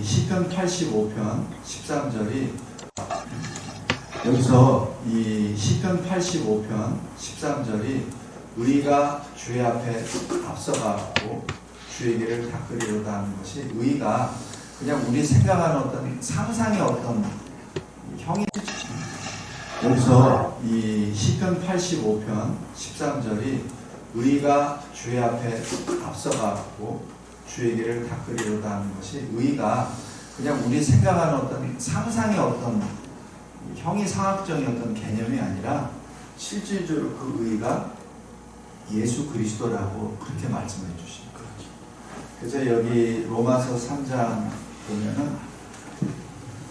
시편 85편 13절이 여기서 이 시편 85편 13절이 의가 주의 앞에 앞서가고 주의 길을 닦으리로다 하는 것이 의가 그냥 우리 생각하는 어떤 상상의 어떤 형이 여기서 이 시편 85편 13절이 의가 주의 앞에 앞서가고 주의 길을 닦으리로다 하는 것이 의가 그냥 우리 생각하는 어떤 상상의 어떤 형이상학적인 어떤 개념이 아니라 실질적으로 그 의가 예수 그리스도라고 그렇게 말씀해 주시는 거죠. 그래서 여기 로마서 3장 보면은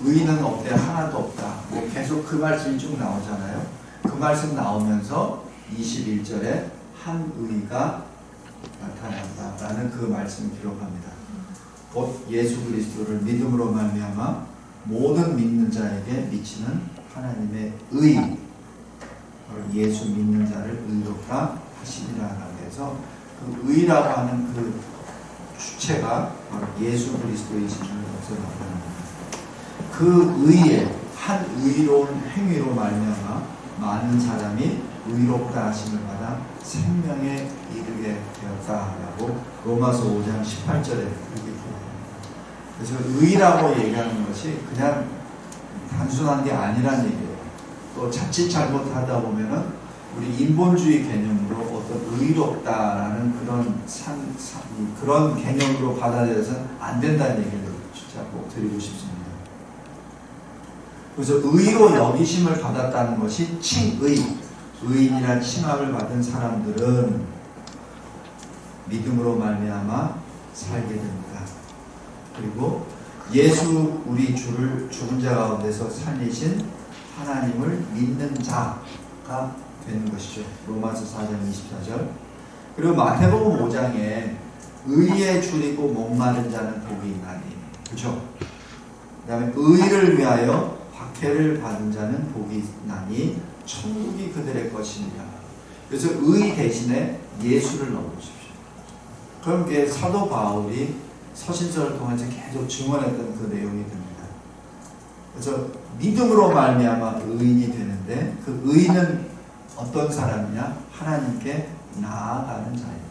의는 없대 하나도 없다. 뭐 계속 그 말씀이 쭉 나오잖아요. 그 말씀 나오면서 21절에 한 의가 나타난다라는 그 말씀을 기록합니다. 곧 예수 그리스도를 믿음으로 말미암아 모든 믿는 자에게 미치는 하나님의 의, 예수 믿는 자를 의롭다 하시니라라고 해서 그 의라고 하는 그 주체가 바로 예수 그리스도이심을 여기서 나타납니다. 그 의에 한 의로운 행위로 말미암아 많은 사람이 의롭다 하심을 받아 생명에 이르게 되었다라고 로마서 5장 18절에 이렇게 기록합니다. 그래서 의라고 얘기하는 것이 그냥 단순한 게 아니란 얘기예요. 또 자칫 잘못하다 보면은 우리 인본주의 개념으로 어떤 의롭다라는 그런 개념으로 받아들여서는 안 된다는 얘기를 진짜 꼭 드리고 싶습니다. 그래서 의로 여기심을 받았다는 것이 칭의, 의인이란 칭함을 받은 사람들은 믿음으로 말미암아 살게 됩니다. 그리고 예수 우리 주를 죽은 자 가운데서 살리신 하나님을 믿는 자가 되는 것이죠. 로마서 4장 24절. 그리고 마태복음 5장에 의에 줄이고 목마른 자는 복이 있나니, 그렇죠? 그 다음에 의를 위하여 박해를 받은 자는 복이 있나니 천국이 그들의 것이니라. 그래서 의 대신에 예수를 넣어주십시오. 그럼 그게 사도 바울이 서신서를 통해서 계속 증언했던 그 내용이 됩니다. 그래서 믿음으로 말미암아 의인이 되는데 그 의인은 어떤 사람이냐? 하나님께 나아가는 자입니다.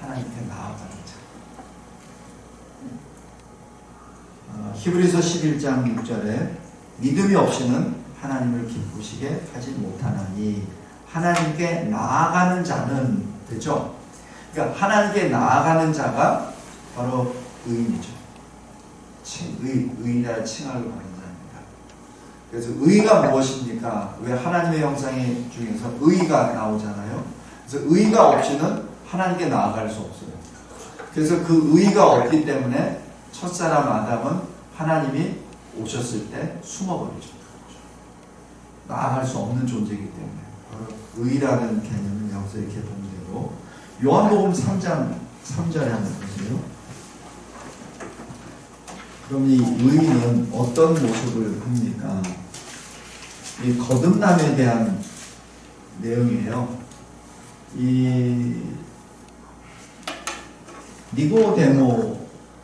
하나님께 나아가는 자. 히브리서 11장 6절에 믿음이 없이는 하나님을 기쁘시게 하지 못하나니 하나님께 나아가는 자는 되죠. 그러니까 하나님께 나아가는 자가 바로 의인이죠. 의인이라 칭함을 받는 자입니다. 그래서 의가 무엇입니까? 왜 하나님의 형상 중에서 의가 나오잖아요. 그래서 의가 없이는 하나님께 나아갈 수 없어요. 그래서 그 의가 없기 때문에 첫사람 아담은 하나님이 오셨을 때 숨어버리죠. 나아갈 수 없는 존재이기 때문에 바로 의라는 개념을 여기서 이렇게 보면 되고, 요한복음 3장 3절에 한번 보세요. 그럼 이 의인은 어떤 모습을 합니까? 이 거듭남에 대한 내용이에요. 이 니고데모라는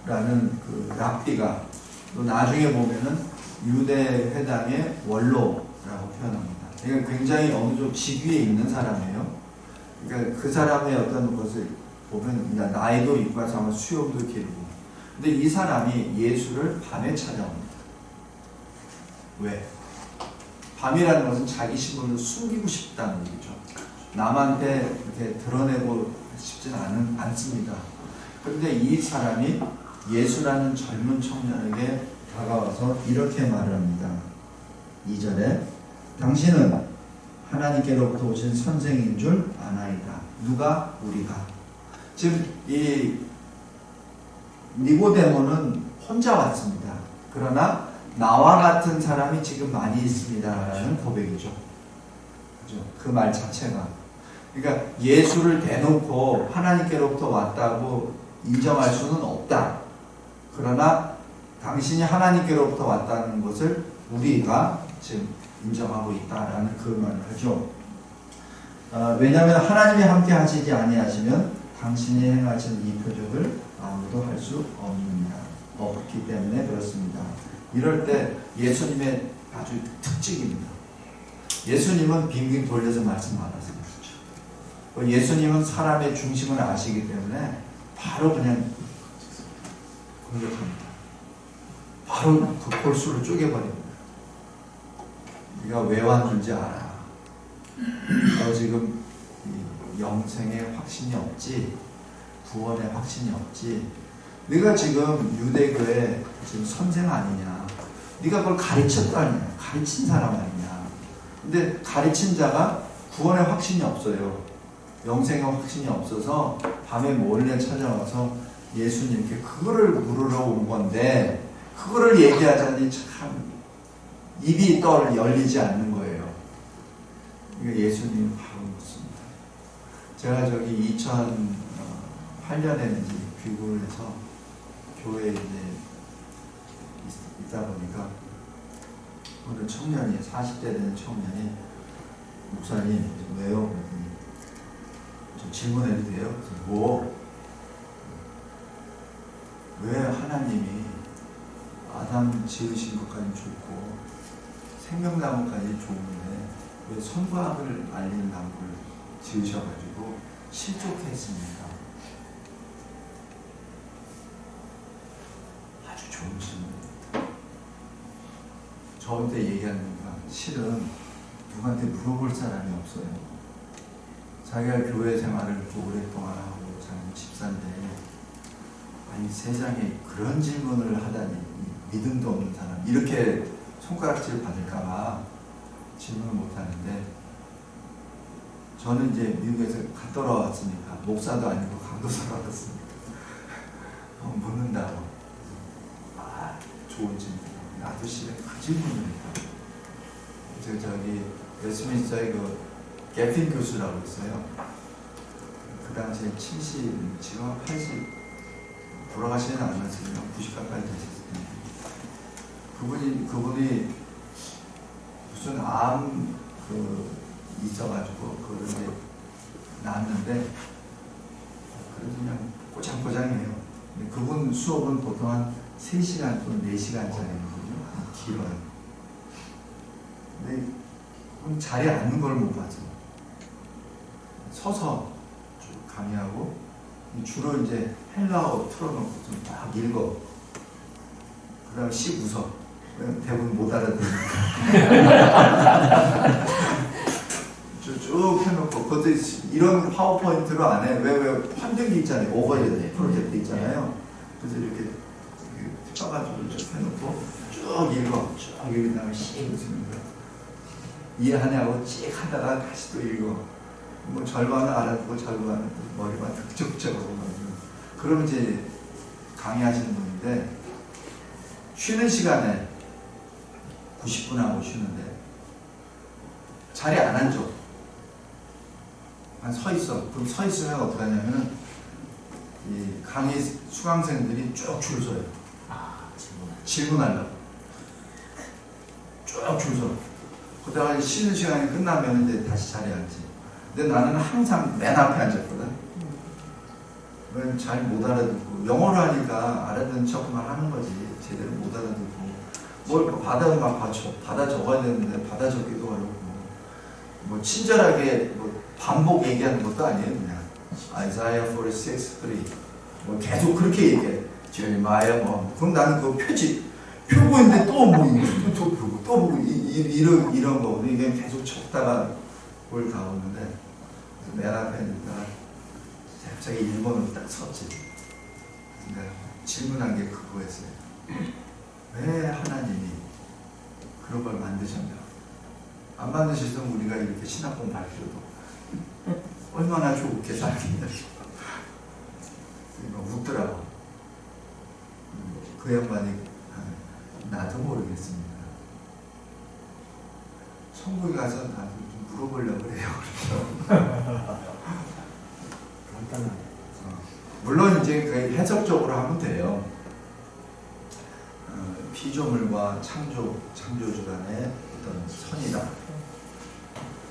그 랍비가 또 나중에 보면은 유대 회당의 원로라고 표현합니다. 그러니까 굉장히 어느 정도 직위에 있는 사람이에요. 그러니까 그 사람의 어떤 것을 보면 나이도 있고 아마 수염도 길고. 근데 이 사람이 예수를 밤에 찾아옵니다. 왜? 밤이라는 것은 자기 신분을 숨기고 싶다는 얘기죠. 남한테 이렇게 드러내고 싶지는 않습니다. 그런데 이 사람이 예수라는 젊은 청년에게 다가와서 이렇게 말을 합니다. 2절에 당신은 하나님께로부터 오신 선생인 줄 아나이다. 누가? 우리가. 지금 이 니고데모는 혼자 왔습니다. 그러나 나와 같은 사람이 지금 많이 있습니다라는 고백이죠. 그죠? 그 말 자체가. 그러니까 예수를 대놓고 하나님께로부터 왔다고 인정할 수는 없다. 그러나 당신이 하나님께로부터 왔다는 것을 우리가 지금 인정하고 있다라는 그 말을 하죠. 왜냐하면 하나님이 함께 하시지 아니하시면 당신이 행하신 이 표적을 아무도 할 수 없습니다. 없기 때문에 그렇습니다. 이럴 때 예수님의 아주 특징입니다. 예수님은 빙빙 돌려서 말씀 안 하세요. 그렇죠. 예수님은 사람의 중심을 아시기 때문에 바로 그냥 공격합니다. 바로 그 골수를 쪼개버립니다. 네가 왜 왔는지 알아. 너 지금 영생의 확신이 없지, 구원의 확신이 없지. 네가 지금 유대교의 지금 선생 아니냐. 네가 그걸 가르쳤도 아니냐. 가르친 사람 아니냐. 근데 가르친 자가 구원의 확신이 없어요. 영생의 확신이 없어서 밤에 몰래 찾아와서 예수님께 그거를 물으러 온 건데 그거를 얘기하자니 참 입이 열리지 않는 거예요. 이거 예수님 바로 묻습니다. 제가 저기 2008년에 이제 귀국을 해서 교회에 이제 있다 보니까 어느 청년이 40대 되는 청년이 목사님 왜요? 저 질문해도 돼요? 왜 하나님이 아담 지으신 것까지 좋고 생명나무까지 좋은데 왜 선과학을 알리는 나무를 지으셔가지고 실족했습니까? 아주 좋은 질문입니다. 저한테 얘기하는 건 실은 누구한테 물어볼 사람이 없어요. 자기가 교회 생활을 오랫동안 하고 자기는 집사인데 아니 세상에 그런 질문을 하다니 믿음도 없는 사람 이렇게 손가락질 받을까봐 질문을 못하는데 저는 이제 미국에서 갔다 돌아왔으니까 목사도 아니고 강도사로 왔으니까 묻는다고 좋은 질문 나도 싫어 그 질문이니까 저기 웨스트민스터의 그 개핀 교수라고 있어요. 그 당시에 70, 지금 80 돌아가시진 않았어요. 90 가까이 되셨을 텐데 그분이 무슨 암 있어가지고 그걸 이제 낳았는데 그래서 그냥 꼬장꼬장해요. 근데 그분 수업은 보통 한 3시간 또는 4시간짜리거든요. 길어요. 근데 그건 자리에 앉는 걸 못 봐서 서서 쭉 강의하고 주로 이제 헬라어 틀어놓고 좀 막 읽어. 그 다음에 씩 웃어. 대부분 못 알아듣으니까. 쭉 해놓고, 그것도 이런 파워포인트로 안 해. 왜 판정기 있잖아요. 오버헤드 프로젝트 있잖아요. 그래서 이렇게 써가지고 쭉 해놓고, 쭉 읽어. 쭉 읽은 다음에 씩 웃습니다. 이해하냐고 찍 하다가 다시 또 읽어. 뭐 절반은 알아듣고 절반은 머리만 득적적하고 그러면 이제 강의하시는 분인데 쉬는 시간에 90분 하고 쉬는데 자리에 안 앉아. 서 있어. 그럼 서 있으면 어떻게 하냐면은 이 강의 수강생들이 쭉 줄 서요. 질문하려고. 쭉 줄 서. 그러다가 쉬는 시간이 끝나면 이제 다시 자리에 앉지. 근데 나는 항상 맨 앞에 앉았거든. 잘 못 알아듣고 영어로 하니까 알아듣는 척만 하는 거지 제대로 못 알아듣고 뭘 받아 적어야 되는데 받아 적기도 어렵고 뭐 친절하게 뭐 반복 얘기하는 것도 아니에요. 그냥 아이사야 46:3 뭐 계속 그렇게 얘기해. 제레마야 뭐 그럼 나는 그 표고인데 또 보고 이런 거거든. 이게 계속 적다가 뭘 다 오는데 맨 앞에 있다가 갑자기 일본으로 딱 섰지. 근데 질문한 게 그거였어요. 왜 하나님이 그런 걸 만드셨냐? 안 만드셨으면 우리가 이렇게 신학공 갈 필요도 얼마나 좋게 살겠냐. 웃더라고. 그 양반이 나도 모르겠습니다. 천국에 가서 나도 좀 물어보려고 그래요. 물론 이제 그 해석적으로 하면 돼요. 피조물과 창조주 간의 어떤 선이다.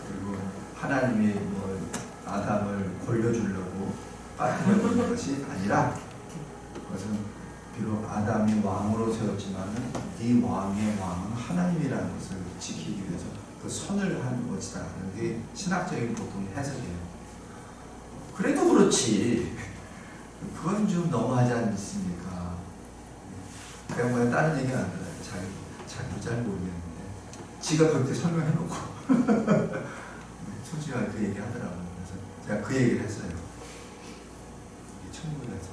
그리고 하나님이 뭐 아담을 골려주려고 빠뜨려 놓은 것이 아니라 그것은 비록 아담이 왕으로 세웠지만은 네 왕의 왕은 하나님이라는 것을 지키기 위해서 그 선을 하는 것이다. 이게 신학적인 보통 해석이에요. 그래도 그렇지. 그건 좀 너무하지 않습니까? 그냥 뭐 다른 얘기 안 들어요. 자기도 잘 모르겠는데 지가 그렇게 설명해놓고 솔직하게 그 얘기 하더라고요. 그래서 제가 그 얘기를 했어요. 천국에서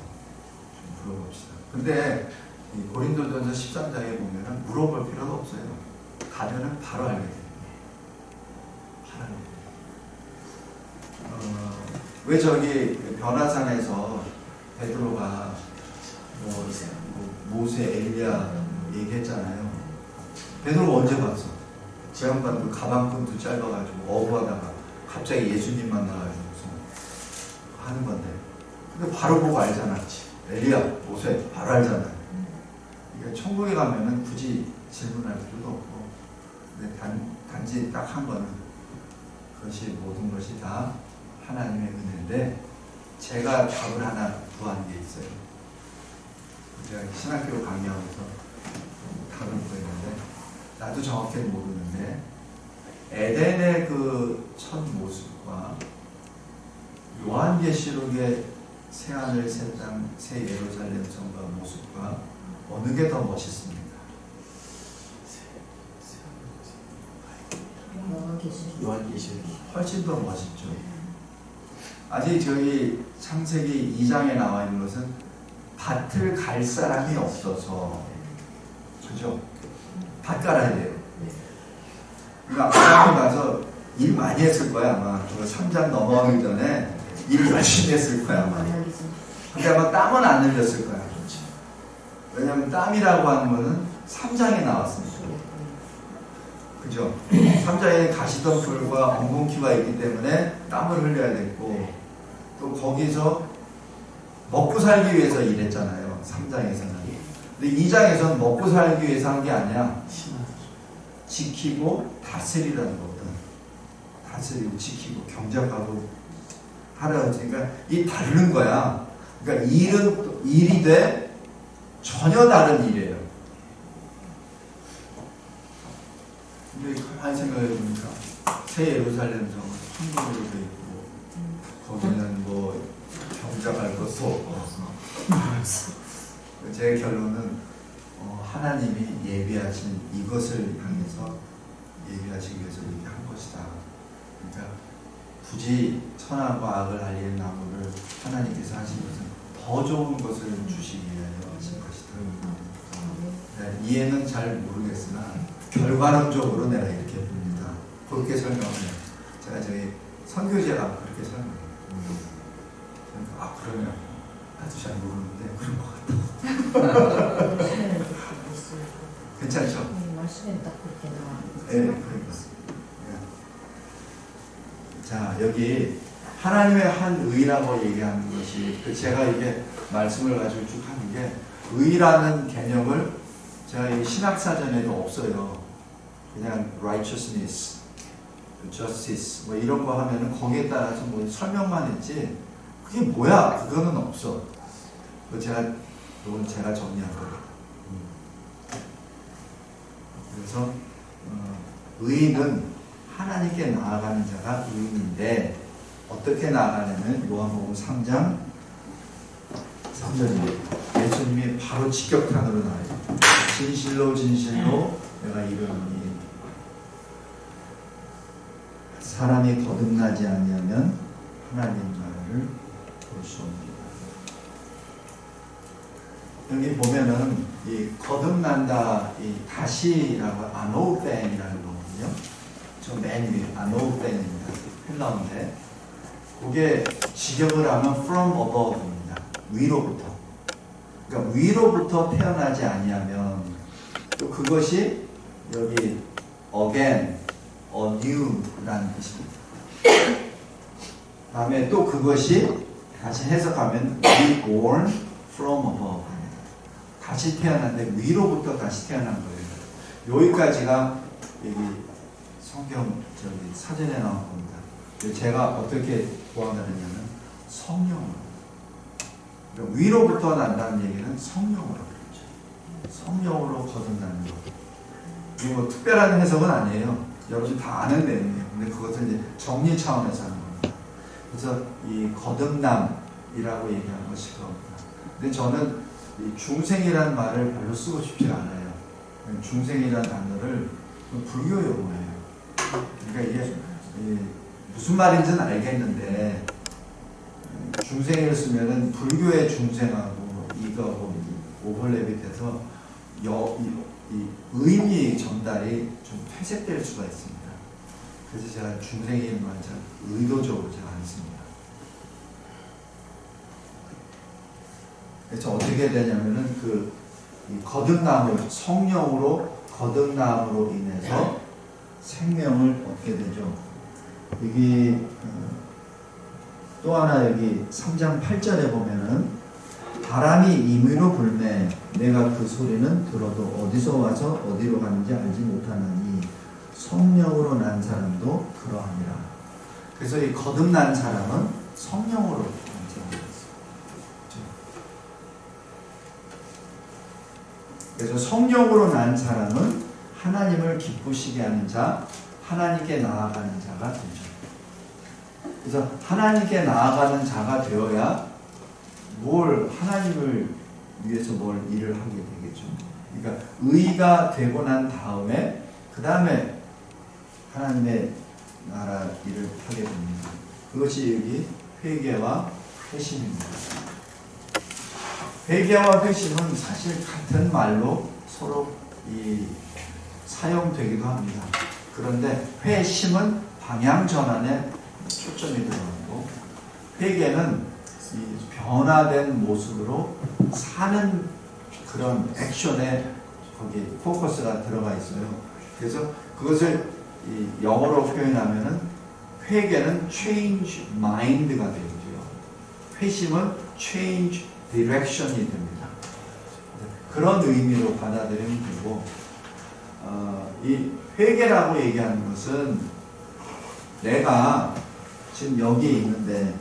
좀 물어봅시다. 근데 이 고린도전서 13장에 보면은 물어볼 필요도 없어요. 가면은 바로 알게 돼요. 바로 알게 돼요. 왜 저기 변화산에서 베드로가 모세, 엘리야 얘기했잖아요. 베드로가 언제 봤어? 그 양반도 가방끈도 짧아가지고 어부하다가 갑자기 예수님 만나가지고 하는 건데. 근데 바로 보고 알잖아. 엘리야, 모세 바로 알잖아. 그러니까 천국에 가면은 굳이 질문할 필요도 없고, 근데 단지 딱 한 번은 그것이 모든 것이 다 하나님의 은혜인데, 제가 답을 하나 구한 게 있어요. 제가 신학교 강의하면서 답을 구했는데, 나도 정확히 모르는데, 에덴의 그 첫 모습과 요한계시록의 새하늘 새 땅 새 예루살렘 성과 모습과 어느 게 더 멋있습니까? 요한계시록이 훨씬 더 멋있죠. 아직 저희 창세기 2장에 나와 있는 것은 밭을 갈 사람이 없어서, 그죠? 밭 갈아야 돼요. 그러니까 아담이 가서 일 많이 했을 거야 아마. 3장 넘어가기 전에 일 열심히 했을 거야 아마. 근데 아마 땀은 안 흘렸을 거야. 왜냐하면 땀이라고 하는 거는 3장에 나왔으니까. 그죠? 3장에 가시덤불과 엉겅퀴가 있기 때문에 땀을 흘려야 됐고, 또 거기서 먹고 살기 위해서 일했잖아요. 3장에서는. 근데 2장에서는 먹고 살기 위해서 한 게 아니라 지키고 다스리라는 거거든. 다스리고 지키고 경작하고 하라고 했으니까 이 다른 거야. 그러니까 일이 돼 전혀 다른 일이에요. 근데 가만히 생각해 보니까 새 예루살렘 성 천국으로 돼 있고 거기는 뭐 경작할 것도 없고 제 결론은 하나님이 예비하신 이것을 향해서 예비하시기 위해서 이렇게 한 것이다. 그러니까 굳이 선악과 악을 알리는 나무를 하나님께서 하신 것은 더 좋은 것을 주시기 위하여 하신 것이다. 네, 이해는 잘 모르겠으나 결과론적으로 내가 이렇게 봅니다. 그렇게 설명해요. 제가 저희 선교제가 그렇게 설명해요. 그러니까 그러면 나도 잘 모르는데 그런 것 같다. 괜찮죠? 말씀에 딱 그렇게 나와요. 네, 그러니까. 자, 여기 하나님의 한 의라고 얘기하는 것이, 제가 이게 말씀을 가지고 쭉 하는 게, 의라는 개념을 제가 이 신학사전에도 없어요. 그냥 righteousness, justice 뭐 이런 거 하면은 거기에 따라서 뭐 설명만 했지 그게 뭐야 그거는 없어. 이건 제가 정리한 거예요. 그래서 의인은 하나님께 나아가는 자가 의인인데 어떻게 나아가냐면 요한복음 3장 3절입니다. 예수님이 바로 직격탄으로 나와요. 진실로 진실로 내가 이르노니 사람이 거듭나지 아니하면 하나님 나라를 볼 수 없습니다. 여기 보면은 이 거듭난다, 이 다시라고 아노우벤이라는 거거든요. 저 맨 위에 아노우벤입니다. 헬라어인데 그게 직역을 하면 from above입니다. 위로부터. 그러니까 위로부터 태어나지 아니하면, 또 그것이 여기 again, anew라는 뜻입니다. 다음에 또 그것이 다시 해석하면 reborn from above. 다시 태어났는데 위로부터 다시 태어난 거예요. 여기까지가 여기 성경 사전에 나온 겁니다. 제가 어떻게 보완하느냐면 성령으로. 그러니까 위로부터 난다는 얘기는 성령으로. 성령으로 거듭나는 것. 이게 뭐 특별한 해석은 아니에요. 여러분 다 아는 내용이에요. 근데 그것을 이제 정리 차원에서 하는 겁니다. 그래서 이 거듭남이라고 얘기하는 것이 그겁니다. 근데 저는 이 중생이라는 말을 별로 쓰고 싶지 않아요. 중생이라는 단어를 불교 용어예요. 그러니까 이게 무슨 말인지는 알겠는데 중생을 쓰면은 불교의 중생하고 이거하고 오버랩이 돼서 이 의미 전달이 좀 퇴색될 수가 있습니다. 그래서 제가 중생이라는 말을 의도적으로 제가 안 씁니다. 그래서 어떻게 되냐면은 이 거듭남을 성령으로 거듭남으로 인해서 생명을 얻게 되죠. 여기 또 하나 여기 3장 8절에 보면은 바람이 임의로 불매 내가 그 소리는 들어도 어디서 와서 어디로 가는지 알지 못하나니 성령으로 난 사람도 그러하니라. 그래서 이 거듭난 사람은 성령으로 난 사람이었어요. 그래서 성령으로 난 사람은 하나님을 기쁘시게 하는 자, 하나님께 나아가는 자가 되죠. 그래서 하나님께 나아가는 자가 되어야 하나님을 위해서 뭘 일을 하게 되겠죠. 그러니까 의가 되고 난 다음에 그 다음에 하나님의 나라 일을 하게 됩니다. 그것이 여기 회개와 회심입니다. 회개와 회심은 사실 같은 말로 서로 사용되기도 합니다. 그런데 회심은 방향 전환에 초점이 들어가고 회개는 변화된 모습으로 사는 그런 액션에 거기 포커스가 들어가 있어요. 그래서 그것을 영어로 표현하면은 회개는 change mind가 되고요. 회심은 change direction이 됩니다. 그런 의미로 받아들이면 되고, 이 회개라고 얘기하는 것은 내가 지금 여기에 있는데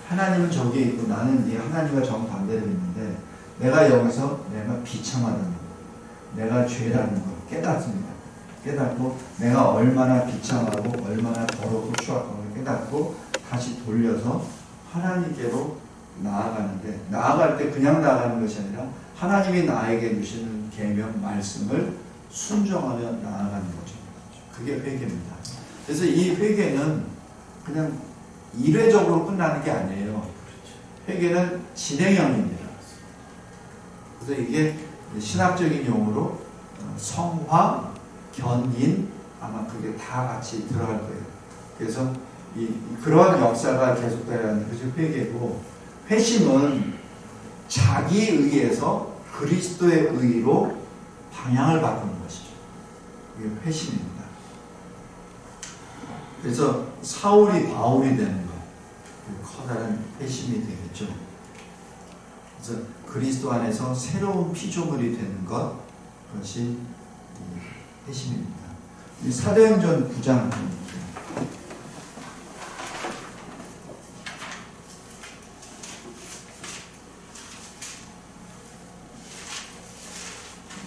하나님은 저기에 있고 나는 이 하나님과 정반대로 있는데 내가 여기서 내가 비참하다는 것, 내가 죄라는 것 깨닫습니다. 깨닫고 내가 얼마나 비참하고 얼마나 더럽고 추악하고 깨닫고 다시 돌려서 하나님께로 나아가는데, 나아갈 때 그냥 나아가는 것이 아니라 하나님이 나에게 주시는 계명 말씀을 순종하며 나아가는 거죠. 그게 회개입니다. 그래서 이 회개는 그냥 일회적으로 끝나는 게 아니에요. 회개는 진행형입니다. 그래서 이게 신학적인 용어로 성화, 견인, 아마 그게 다 같이 들어갈 거예요. 그래서 그런 역사가 계속되는 것이 회개고, 회심은 자기 의에서 그리스도의 의로 방향을 바꾸는 것이죠. 이게 회심입니다. 그래서 사울이 바울이 되는 것, 커다란 회심이 되겠죠. 그래서 그리스도 안에서 새로운 피조물이 되는 것, 그것이 회심입니다. 사도행전 9장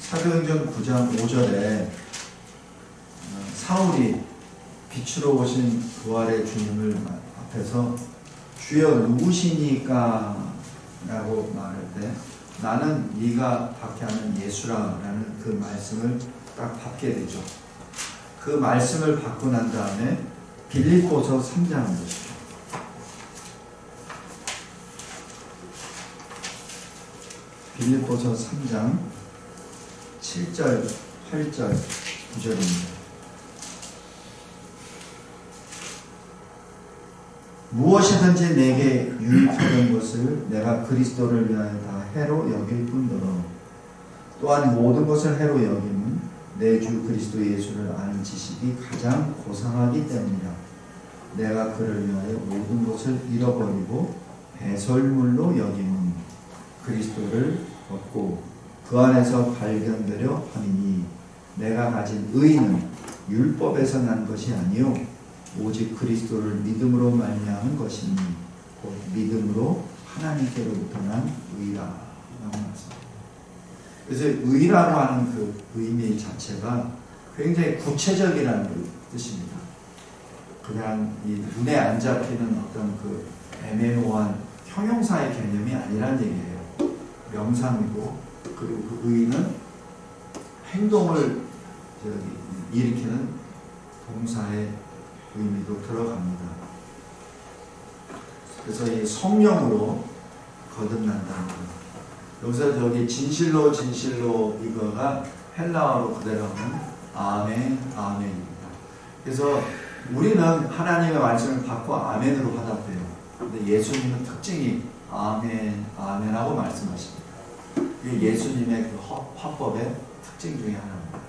사도행전 9장 5절에 사울이 빛으로 오신 부활의 주님을 앞에서 주여 누구시니까 라고 말할 때 나는 네가 박해하는 예수라 라는 그 말씀을 딱 받게 되죠. 그 말씀을 받고 난 다음에 빌립보서 3장을 보시죠. 빌립보서 3장 7절, 8절, 9절입니다. 무엇이든지 내게 유익하던 것을 내가 그리스도를 위하여 다 해로 여길 뿐더러 또한 모든 것을 해로 여김은 내 주 그리스도 예수를 아는 지식이 가장 고상하기 때문이라. 내가 그를 위하여 모든 것을 잃어버리고 배설물로 여김은 그리스도를 얻고 그 안에서 발견되려 함이니 내가 가진 의는 율법에서 난 것이 아니요 오직 그리스도를 믿음으로 말미암은 것이니 곧 믿음으로 하나님께로부터 난 의라 라고 그래서 의라고 하는 그 의미 자체가 굉장히 구체적이라는 뜻입니다. 그냥 이 눈에 안 잡히는 어떤 그 애매모호한 형용사의 개념이 아니란 얘기예요. 명상이고, 그리고 그 의는 행동을 일으키는 동사의 의미도 들어갑니다. 그래서 이 성령으로 거듭난다는 것. 여기서 저기 진실로 진실로 이거가 헬라어로 그대로 하면 아멘, 아멘입니다. 그래서 우리는 하나님의 말씀을 받고 아멘으로 화답해요. 근데 예수님은 특징이 아멘, 아멘하고 말씀하십니다. 이게 예수님의 그 화법의 특징 중에 하나입니다.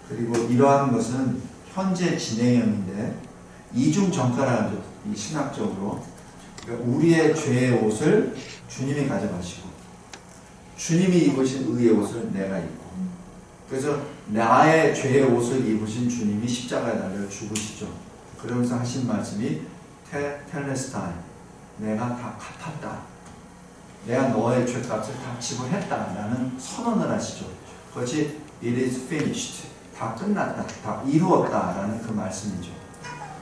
그리고 이러한 것은 현재 진행형인데 이중정가라는 거죠. 이 신학적으로. 그러니까 우리의 죄의 옷을 주님이 가져가시고 주님이 입으신 의의 옷을 내가 입고, 그래서 나의 죄의 옷을 입으신 주님이 십자가에 달려 죽으시죠. 그러면서 하신 말씀이 텔레스타이, 내가 다 갚았다, 내가 너의 죄값을 다 지불했다 라는 선언을 하시죠. 그것이 it is finished, 다 끝났다, 다 이루었다 라는 그 말씀이죠.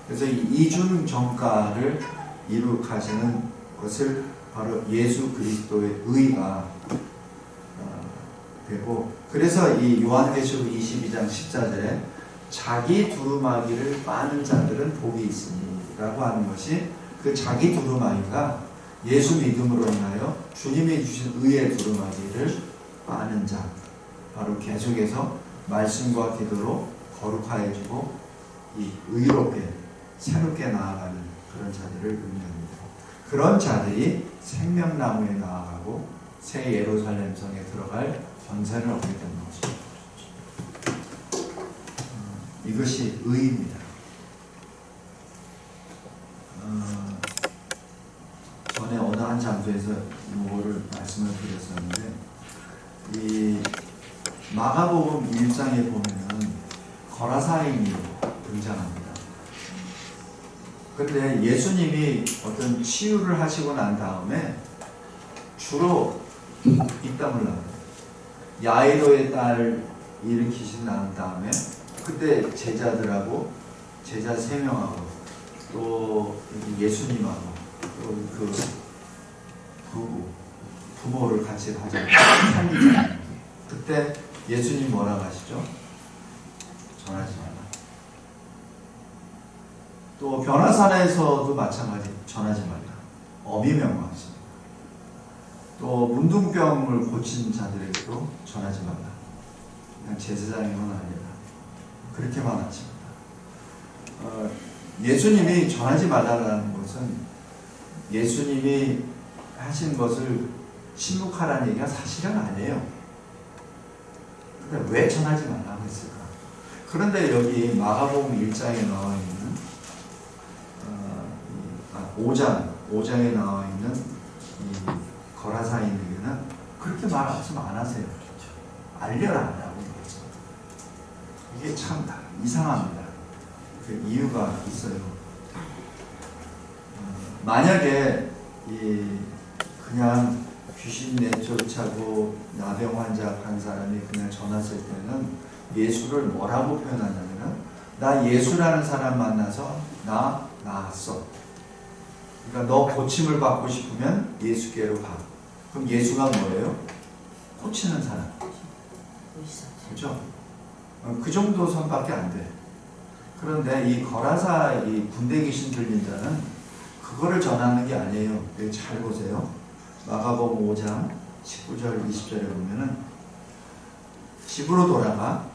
그래서 이 이중정가를 이룩하시는 것을 바로 예수 그리스도의 의가 되고, 그래서 이 요한계시록 22장 14절에 자기 두루마기를 빠는 자들은 복이 있으니 라고 하는 것이, 그 자기 두루마기가 예수 믿음으로 인하여 주님이 주신 의의 두루마기를 빠는 자, 바로 계속해서 말씀과 기도로 거룩하여지고 이 의롭게 새롭게 나아가는 그런 자들을 의미합니다. 그런 자들이 생명나무에 나아가고 새 예루살렘 성에 들어갈 권세를 얻게 되는 것입니다. 이것이 의입니다. 전에 어느 한 장소에서 이거를 말씀을 드렸었는데, 이 마가복음 1장에 보면은 거라사인이 등장합니다. 그런데 예수님이 어떤 치유를 하시고 난 다음에 주로 입담을 나와요. 야이로의 딸 일으키신 난 다음에 그때 제자들하고, 제자 3명하고 또 예수님하고 또 그 부모를 같이 살리잖아요. 그때 예수님 뭐라고 하시죠? 전하지 마라. 또 변화산에서도 마찬가지, 전하지 말라. 어미 명령하십니다. 또 문둥병을 고친 자들에게도 전하지 말라. 그냥 제사장에만 아니라 그렇게만 하십니다. 예수님이 전하지 말라는 것은 예수님이 하신 것을 침묵하라는 얘기가 사실은 아니에요. 근데 왜 전하지 말라고 했을까? 그런데 여기 마가복음 1장에 나와 있는 5장에 나와 있는 이 거라사인에게는 그렇게 말씀 안 하세요. 알려라 라고 얘기했죠. 이게 참 이상합니다. 그 이유가 있어요. 만약에 그냥 귀신 내쫓아고 나병 환자 한 사람이 그냥 전화했을 때는 예수를 뭐라고 표현하냐면, 나 예수라는 사람 만나서 나 나았어. 그러니까 너 고침을 받고 싶으면 예수께로 가. 그럼 예수가 뭐예요? 고치는 사람. 그죠? 그 정도 선밖에 안 돼. 그런데 이 거라사 이 군대 귀신 들린 자는 그거를 전하는 게 아니에요. 잘 보세요. 마가복음 5장 19절 20절에 보면은 집으로 돌아가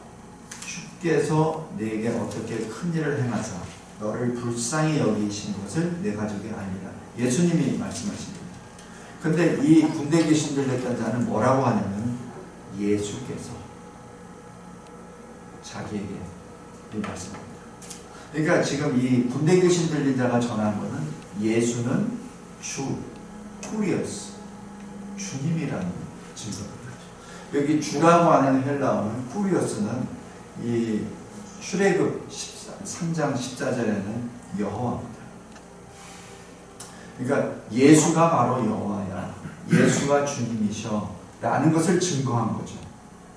주께서 내게 어떻게 큰 일을 행하사 너를 불쌍히 여기신 것을 내 가족이 아니라, 예수님이 말씀하십니다. 근데 이 군대 귀신 들렸던 자는 뭐라고 하냐면 예수께서 자기에게 이 말씀합니다. 그러니까 지금 이 군대 귀신 들린 자가 전한 것은 예수는 주, 쿠리어스, 주님이라는 증거입니다. 여기 주라고 하는 헬라어는 쿠리어스는 이 출애굽 3장 14절에는 여호와입니다. 그러니까 예수가 바로 여호와야. 예수가 주님이셔. 라는 것을 증거한 거죠.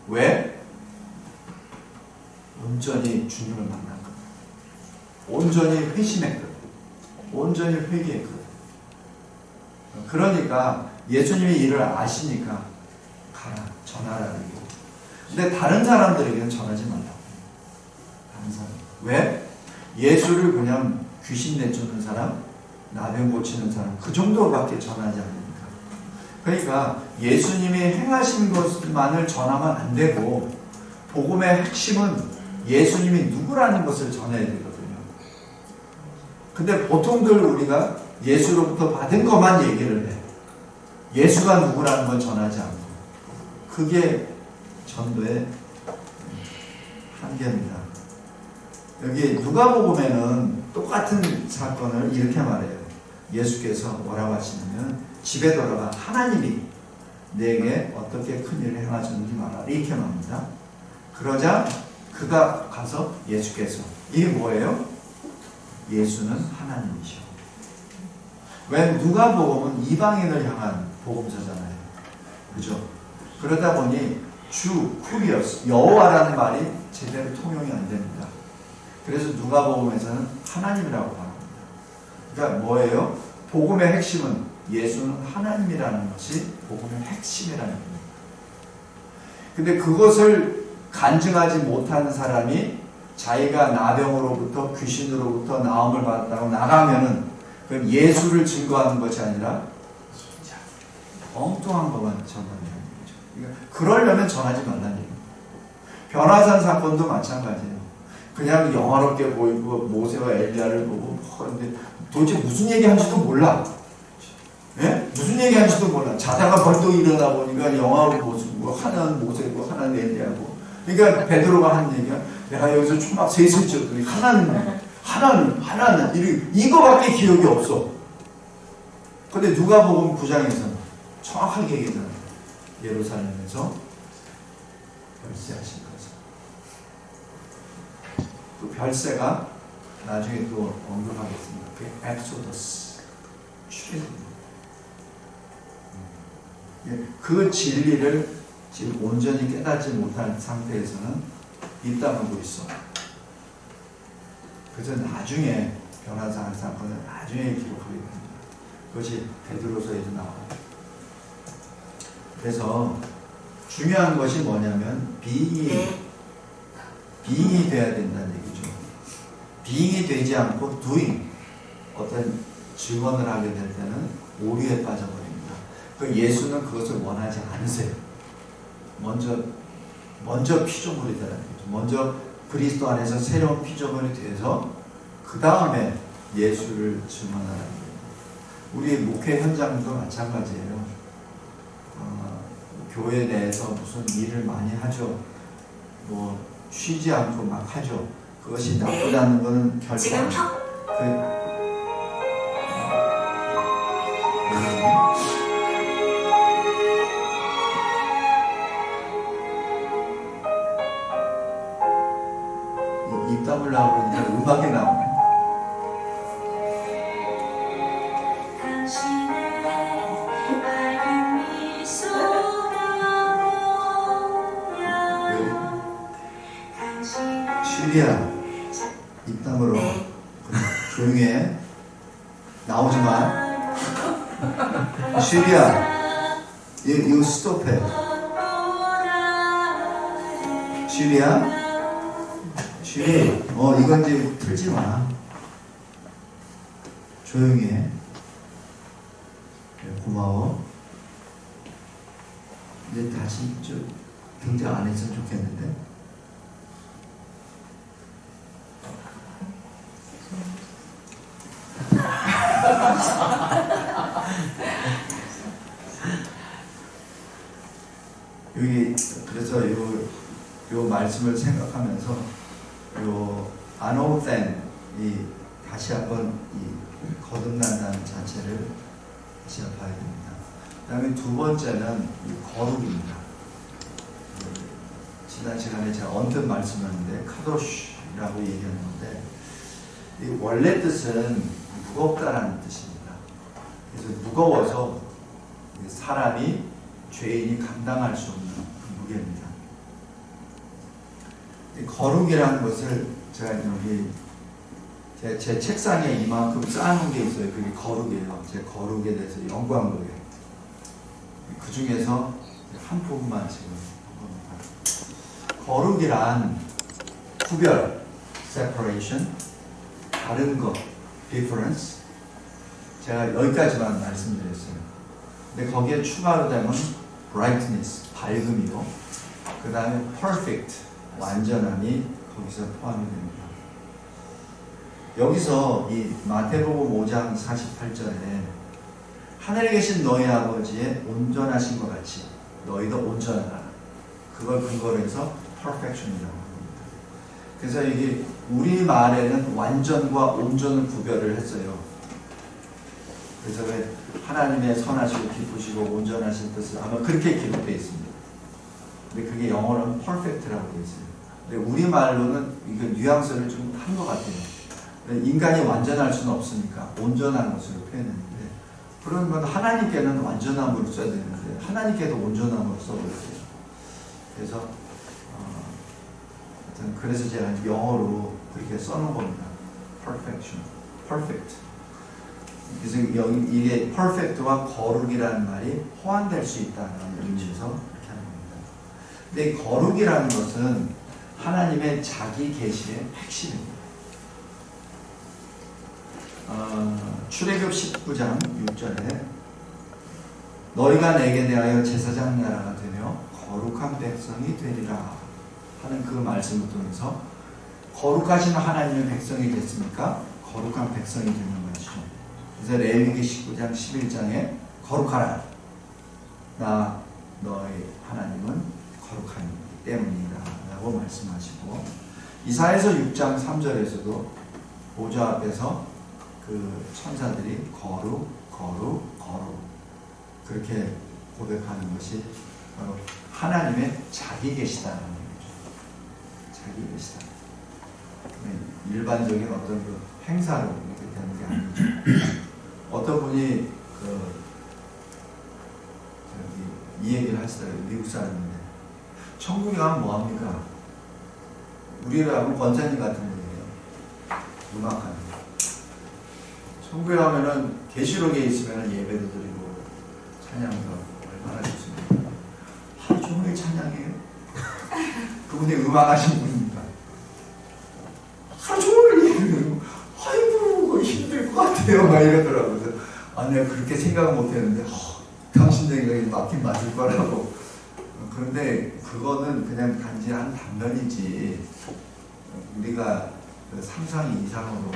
왜? 온전히 주님을 만났거든. 온전히 회심했거든. 온전히 회개했거든. 그러니까 예수님이 이를 아시니까 가라, 전하라 그러고. 근데 다른 사람들에게는 전하지 말라고. 다른 사람. 왜? 예수를 그냥 귀신 내쫓는 사람, 나병 고치는 사람, 그 정도밖에 전하지 않으니까. 그러니까 예수님이 행하신 것만을 전하면 안 되고, 복음의 핵심은 예수님이 누구라는 것을 전해야 되거든요. 근데 보통들 우리가 예수로부터 받은 것만 얘기를 해. 예수가 누구라는 건 전하지 않고. 그게 전도의 한계입니다. 여기 누가복음에는 똑같은 사건을 이렇게 말해요. 예수께서 뭐라고 하시냐면 집에 돌아가 하나님이 내게 어떻게 큰 일을 행하셨는지 말하라 이렇게 말합니다. 그러자 그가 가서 예수께서 이게 뭐예요? 예수는 하나님이셔. 왜 누가복음은 이방인을 향한 복음서잖아요. 그죠? 그러다 보니 주, 쿠리어스, 여호와라는 말이 제대로 통용이 안 됩니다. 그래서 누가복음에서는 하나님이라고 말합니다. 그러니까 뭐예요? 복음의 핵심은 예수는 하나님이라는 것이 복음의 핵심이라는 겁니다. 근데 그것을 간증하지 못하는 사람이 자기가 나병으로부터 귀신으로부터 나음을 받았다고 나가면은 그럼 예수를 증거하는 것이 아니라 엉뚱한 것만 전하는 거죠. 그러니까 그러려면 전하지 말라는 얘기입니다. 변화산 사건도 마찬가지예요. 그냥 영화롭게 보이고 모세와 엘리야를 보고 근데 도대체 무슨 얘기하는지도 몰라. 예? 무슨 얘기하는지도 몰라. 자다가 벌떡 일어나 보니까 영화로 모습이고 하나는 모세고 하나는 엘리야고. 그러니까 베드로가 한 얘기가 내가 여기서 초막 셋을 지었더니 하나는 이거밖에 기억이 없어. 근데 누가복음 9장에서는 정확하게 얘기하잖아요. 예루살렘에서 별세하신 거죠. 그 별세가 나중에 또 언급하겠습니다. 그게 엑소더스, 출애굽입니다. 그 진리를 지금 온전히 깨닫지 못한 상태에서는 입다물고 있어. 그래서 나중에 변화산 사건을 나중에 기록하게 됩니다. 그것이 베드로서에도 나와요. 그래서 중요한 것이 뭐냐면 being이 돼야 된다는 얘기죠. being이 되지 않고 doing, 어떤 증언을 하게 될 때는 오류에 빠져버립니다. 그 예수는 그것을 원하지 않으세요. 먼저 피조물이 되라는 거죠. 먼저 그리스도 안에서 새로운 피조물이 돼서 그 다음에 예수를 증언하라는 거예요. 우리 목회 현장도 마찬가지예요. 교회 내에서 무슨 일을 많이 하죠. 뭐 쉬지 않고 막 하죠. 그것이 나쁘다는 것은 결코 입 다물라고 그러니까 음악이 나오네. 슈리야, 입 다물어. 조용히 해. 나오지 마. 슈리야, 이거 스톱해. 슈리야, 슈리, 이건 이제 틀지 마. 조용히 해. 고마워. 이제 다시 좀 등장 안 했으면 좋겠는데. 여기 그래서 요 말씀을 생각하면서 요 아노센이 다시 한번 이 거듭난다는 자체를 다시 봐야 됩니다. 그 다음에 두 번째는 이 거룩입니다. 지난 시간에 제가 언뜻 말씀했는데 카도시라고 얘기했는데 이 원래 뜻은 무겁다라는 뜻입니다. 그래서 무거워서 사람이 죄인이 감당할 수 없는 무게입니다. 거룩이라는 것을 제가 여기 제 책상에 이만큼 쌓아놓은 게 있어요. 그게 거룩이에요. 제 거룩에 대해서 영광도에. 그 중에서 한 부분만 지금 봅니다. 거룩이란 구별, separation, 다른 것, difference. 제가 여기까지만 말씀드렸어요. 근데 거기에 추가로 되면 brightness, 밝음이고, 그 다음에 perfect, 완전함이 거기서 포함이 됩니다. 여기서 이 마태복음 5장 48절에 하늘에 계신 너희 아버지의 온전하신 것 같이 너희도 온전하라. 그걸 근거로 해서 perfection이라고 합니다. 그래서 이게 우리말에는 완전과 온전을 구별을 했어요. 그래서 왜 하나님의 선하시고 기쁘시고 온전하신 뜻을 아마 그렇게 기록되어 있습니다. 근데 그게 영어로는 perfect라고 되어 있어요. 근데 우리말로는 이거 뉘앙스를 좀 한 것 같아요. 인간이 완전할 수는 없으니까 온전한 것으로 표현했는데, 그러면 하나님께는 완전함으로 써야 되는데 하나님께도 온전함으로 써버렸어요. 그래서 그래서 제가 영어로 그렇게 써놓은 겁니다. perfection, perfect. 그래서 이게 perfect와 거룩이라는 말이 호환될 수 있다는 의미에서 그렇게 하는 겁니다. 근데 거룩이라는 것은 하나님의 자기 계시의 핵심입니다. 출애굽 19장 6절에 너희가 내게 대하여 제사장 나라가 되며 거룩한 백성이 되리라 하는 그 말씀을 통해서 거룩하신 하나님의 백성이 됐으니까 거룩한 백성이 되는 것이죠. 그래서 레위기 19장 11장에 거룩하라. 나 너희 하나님은 거룩하기 때문이다 라고 말씀하시고, 이사야서 6장 3절에서도 보좌 앞에서 그 천사들이 거룩, 거룩, 거룩 그렇게 고백하는 것이 바로 하나님의 자기 계시다는 얘기죠. 자기 계시다. 일반적인 어떤 그 행사로 이렇게 되는 게 아니죠. 어떤 분이 이 얘기를 하시더라고요. 미국 사람인데 천국에 가면 뭐합니까? 우리하고 권사님 같은 분이에요. 음악하는. 천국에 가면은 계시록에 있으면 예배도 드리고 찬양도 얼마나 좋습니까? 하루 종일 찬양해요. 그분이 음악하신 분입니다. 하루 종일 예배드리고 아이고 힘들 것 같아요 막 이러더라고요. 그래서 내가 그렇게 생각은 못했는데 당신 생각이 맞긴 맞을 거라고. 그런데 그거는 그냥 단지 한 단면이지 우리가 상상 이상으로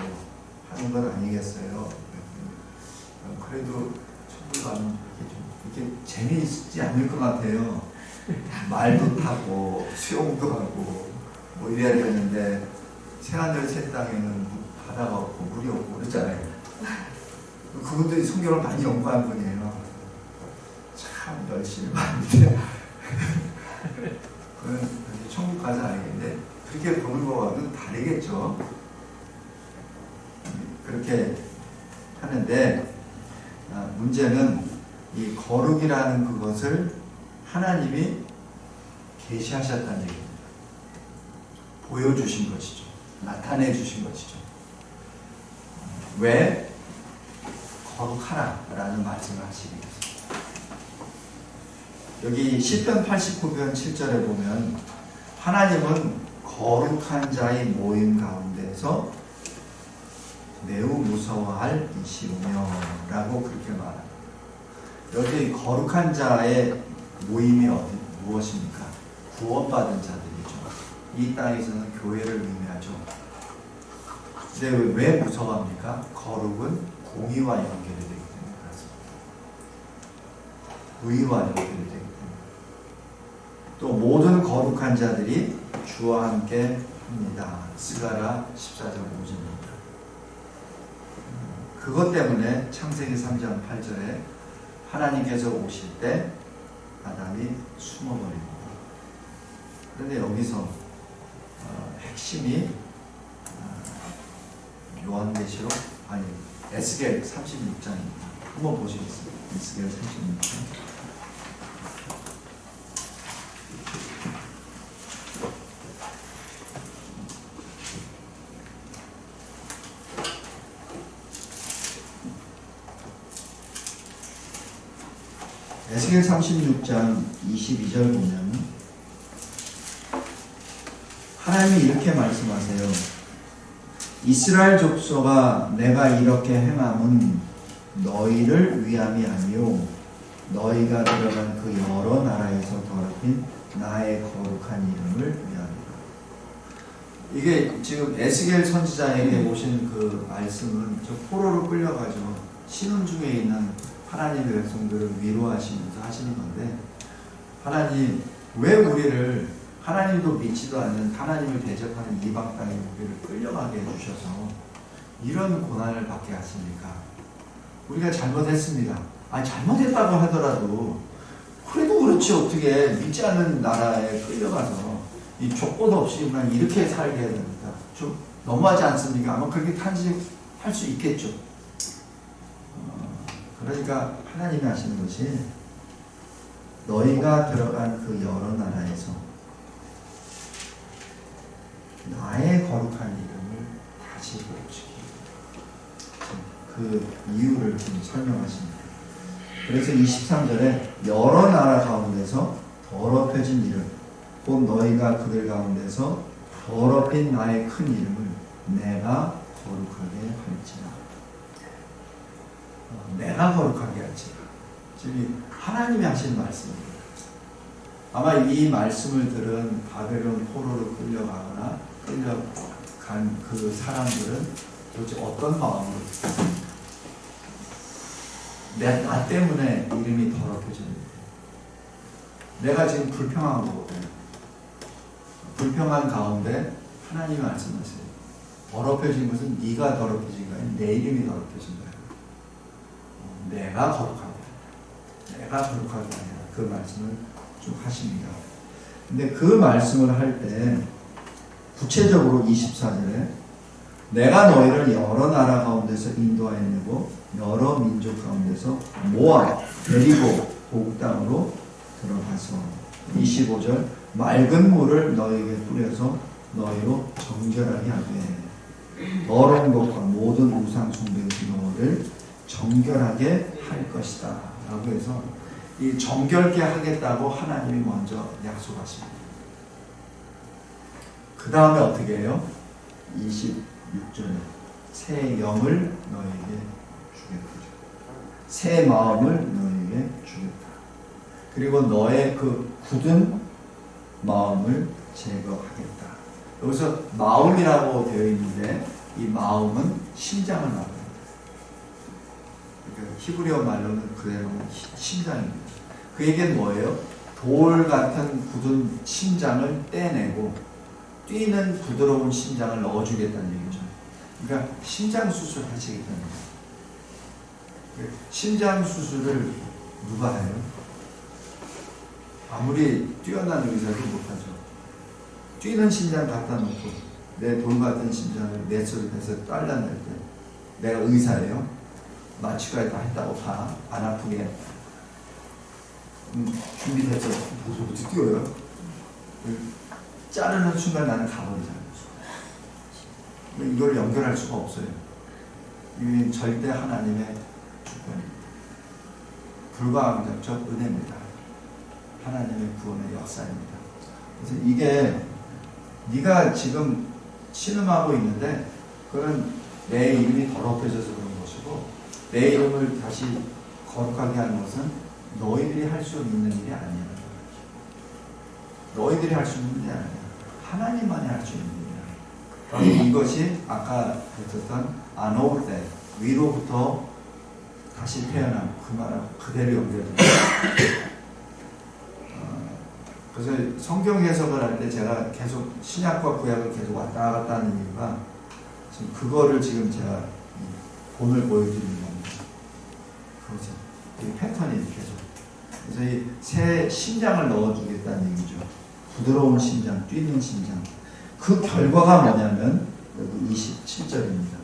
하는 건 아니겠어요. 그래도 천국 가면 이렇게 재미있지 않을 것 같아요. 말도 타고 수영도 하고 뭐 이래야 되는데 새하늘 새 땅에는 바다가 없고 물이 없고 그렇잖아요. 그분들이 성경을 많이 연구한 분이에요. 참 열심히 봤는데 그건 천국 가서 알겠는데 그렇게 보는 거와는 다르겠죠. 그렇게 하는데 문제는 이 거룩이라는 그것을 하나님이 계시하셨다는 얘기입니다. 보여주신 것이죠. 나타내 주신 것이죠. 왜? 거룩하라 라는 말씀을 하시기 위해서. 여기 시편 89편 7절에 보면 하나님은 거룩한 자의 모임 가운데서 매우 무서워할 이시오며 라고 그렇게 말합니다. 여기 거룩한 자의 모임이 무엇입니까? 구원받은 자들이죠. 이 땅에서는 교회를 의미하죠. 근데 왜 무서워합니까? 거룩은 공의와 연결이 되기 때문에 그렇습니다. 의와 연결이 되기 때문에. 또 모든 거룩한 자들이 주와 함께 합니다. 스가랴 14장 5절입니다. 그것 때문에 창세기 3장 8절에 하나님께서 오실 때 아담이 숨어버립니다. 그런데 여기서 핵심이 요한계시록 에스겔 36장입니다. 한번 보시겠습니다. 에스겔 36장. 에스겔 36장 22절 보면 하나님이 이렇게 말씀하세요. 이스라엘 족속아 내가 이렇게 행함은 너희를 위함이 아니요 너희가 들어간 그 여러 나라에서 더럽힌 나의 거룩한 이름을 위함이라. 이게 지금 에스겔 선지자에게 오신 그 말씀은 저 포로로 끌려가죠. 신혼 중에 있는 하나님의 백성들을 위로하시면서 하시는 건데, 하나님 왜 우리를, 하나님도 믿지도 않는 하나님을 대적하는 이방 땅에 우리를 끌려가게 해주셔서 이런 고난을 받게 하십니까? 우리가 잘못했습니다. 아니 잘못했다고 하더라도 그래도 그렇지 어떻게 믿지 않는 나라에 끌려가서 이 족보도 없이 그냥 이렇게 살게 해야 됩니까? 좀 너무하지 않습니까? 아마 그렇게 탄식할 수 있겠죠. 그러니까 하나님이 하시는 것이 너희가 들어간 그 여러 나라에서 나의 거룩한 이름을 다시 보여주기. 그 이유를 좀 설명하십니다. 그래서 23절에 여러 나라 가운데서 더럽혀진 이름 곧 너희가 그들 가운데서 더럽힌 나의 큰 이름을 내가 거룩하게 할지라. 내가 거룩하게 할지라. 지금 하나님이 하신 말씀입니다. 아마 이 말씀을 들은 바벨론 포로로 끌려가거나 끌려간 그 사람들은 도대체 어떤 마음으로 듣습니까? 나 때문에 이름이 더럽혀졌는데 내가 지금 불평한 거거든요. 불평한 가운데 하나님이 말씀하세요. 더럽혀진 것은 네가 더럽혀진 거야. 내 이름이 더럽혀진 거야. 내가 거룩하게 내가 거룩하게 아니라 그 말씀을 쭉 하십니다. 근데 그 말씀을 할 때 구체적으로 24절에 내가 너희를 여러 나라 가운데서 인도하여내고 여러 민족 가운데서 모아 데리고 고국 땅으로 들어가서 25절 맑은 물을 너희에게 뿌려서 너희로 정결하게 하되 더러운 것과 모든 우상 숭배의 너를 정결하게 할 것이다 라고 해서 이 정결케 하겠다고 하나님이 먼저 약속하십니다. 그 다음에 어떻게 해요? 26절에 새 영을 너에게 주겠다. 새 마음을 너에게 주겠다. 그리고 너의 그 굳은 마음을 제거하겠다. 여기서 마음이라고 되어 있는데 이 마음은 심장을 말합니다. 그러니까 히브리어 말로는 그대로는 심장입니다. 그 얘기는 뭐예요? 돌 같은 굳은 심장을 떼내고 뛰는 부드러운 심장을 넣어주겠다는 얘기죠. 그러니까 심장 수술 하시겠다는 거예요. 심장 수술을 누가 해요? 아무리 뛰어난 의사도 못하죠. 뛰는 심장 갖다 놓고 내 돌 같은 심장을 내 소리에서 딸라낼 때 내가 의사예요? 마취까지 다 했다고 봐. 안 아프게. 준비됐죠? 어떻게 뛰어요? 자르는 순간 나는 가버리잖아요. 이걸 연결할 수가 없어요. 이게 절대 하나님의 주권입니다. 불가항력적 은혜입니다. 하나님의 구원의 역사입니다. 그래서 이게 네가 지금 신음하고 있는데 그건 내 이름이 더럽혀져서 그런 것이고 내 이름을 다시 거룩하게 하는 것은 너희들이 할 수 있는 일이 아니야. 너희들이 할 수 있는 일이 아니야. 하나님만이 할 수 있는 일이야. 바로 이것이 아까 했었던 아노울 때 위로부터 다시 태어난 그 말하고 그대로 연결됩니다. 그래서 성경 해석을 할 때 제가 계속 신약과 구약을 계속 왔다 갔다 하는 이유가 지금 그거를 지금 제가 본을 보여드리는 겁니다. 그렇죠. 이 패턴이 계속. 그래서 이 새 심장을 넣어주겠다는 얘기죠. 부드러운 심장, 뛰는 심장. 그 결과가 뭐냐면 여기 27절입니다.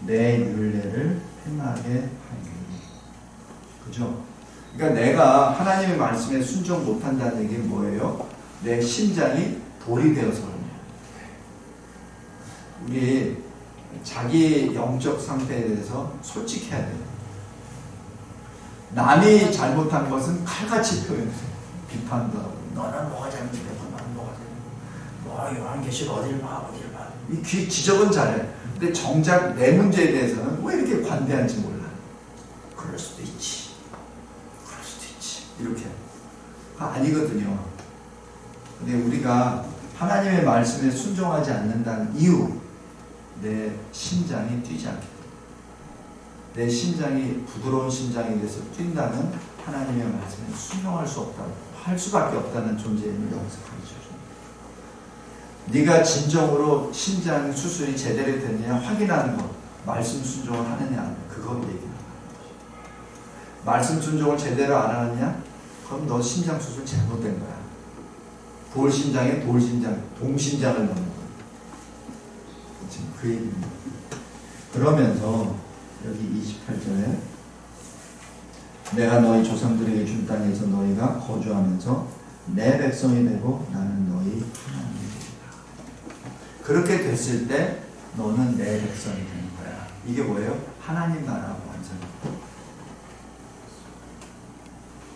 내 율례를 행하게 하리니. 그죠? 그러니까 내가 하나님의 말씀에 순종 못한다는 얘기는 뭐예요? 내 심장이 돌이 되어서 그럽니다. 우리 자기 영적 상태에 대해서 솔직해야 돼요. 남이 잘못한 것은 칼같이 표현해. 비판도 하고 너는 뭐가 잘못되고 너는 뭐가 잘못되고 요한계시록 어딜 봐. 이 귀 지적은 잘해. 근데 정작 내 문제에 대해서는 왜 이렇게 관대한지 몰라. 그럴 수도 있지. 이렇게. 아니거든요. 근데 우리가 하나님의 말씀에 순종하지 않는다는 이유, 내 심장이 뛰지 않기 때문에. 내 심장이 부드러운 심장이 돼서 뛴다면 하나님의 말씀에 순종할 수 없다고, 할 수밖에 없다는 존재임을 여기서 가르쳐줍니다. 네가 진정으로 심장 수술이 제대로 됐느냐 확인하는 것, 말씀 순종을 하느냐, 그거 얘기하는 거예요. 말씀 순종을 제대로 안 하느냐? 그럼 너 심장 수술 잘못된 거야. 돌심장에 돌심장, 동심장을 넣는 거야. 지금 그 얘기입니다. 그러면서 여기 28절에 내가 너희 조상들에게 준 땅에서 너희가 거주하면서 내 백성이 되고 나는 너희 하나님이 되리라. 그렇게 됐을 때 너는 내 백성이 되는 거야. 이게 뭐예요? 하나님 나라 완성.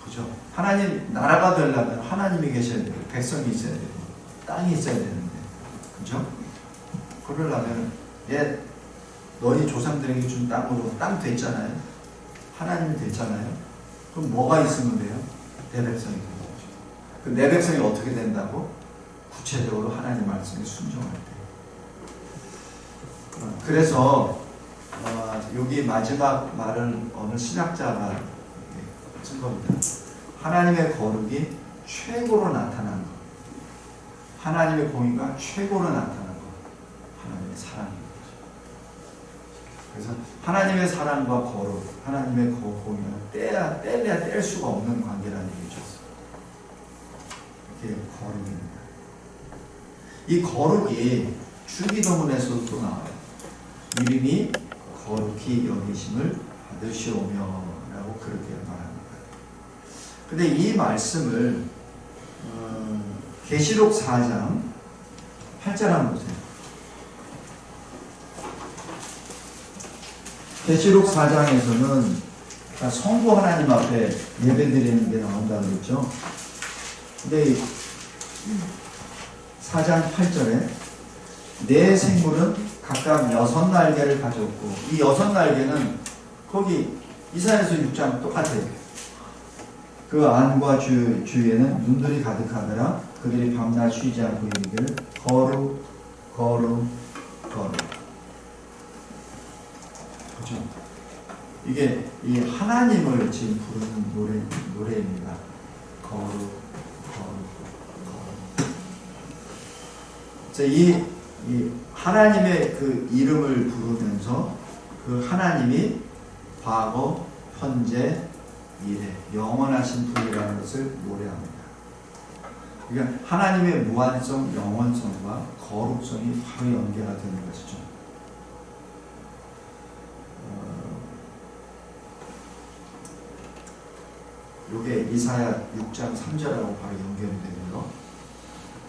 그죠? 하나님 나라가 되려면 하나님이 계셔야 되고 백성이 있어야 되고 땅이 있어야 되는데, 그죠? 그러려면 너희 조상들에게 준 땅으로 땅 됐잖아요. 하나님이 됐잖아요. 그럼 뭐가 있으면 돼요? 내 백성이 되는 거죠. 그 내 백성이 어떻게 된다고? 구체적으로 하나님 말씀에 순종할 때. 그래서 여기 마지막 말은 어느 신학자가 쓴 겁니다. 하나님의 거룩이 최고로 나타난 것, 하나님의 공의가 최고로 나타난 것, 하나님의 사랑인 거죠. 그래서 하나님의 사랑과 거룩, 하나님의 공의는 뗄래야 뗄 수가 없는 관계라는 얘기죠. 이게 거룩입니다. 이 거룩이 주기도문에서도 또 나와요. 이름이 거룩히 여기심을 받으시오며 라고 그렇게 말합니다. 근데 이 말씀을 계시록 4장 8절 한번 보세요. 계시록 4장에서는 성부 하나님 앞에 예배드리는 게 나온다고 그랬죠. 근데 4장 8절에 네 생물은 각각 6날개를 가졌고, 이 6날개는 거기 이사야서 6장 똑같아요. 그 안과 주위에는 눈들이 가득하더라. 그들이 밤낮 쉬지 않고 이르기를 거룩 거룩 거룩. 그렇죠? 이게 이 하나님을 지금 부르는 노래입니다. 거룩 거룩 거룩. 자, 이 하나님의 그 이름을 부르면서 그 하나님이 과거, 현재, 미래, 영원하신 분이라는 것을 노래합니다. 그러니까 하나님의 무한성, 영원성과 거룩성이 바로 연계가 되는 것이죠. 이게 이사야 6장 3절하고 바로 연결이 되고요.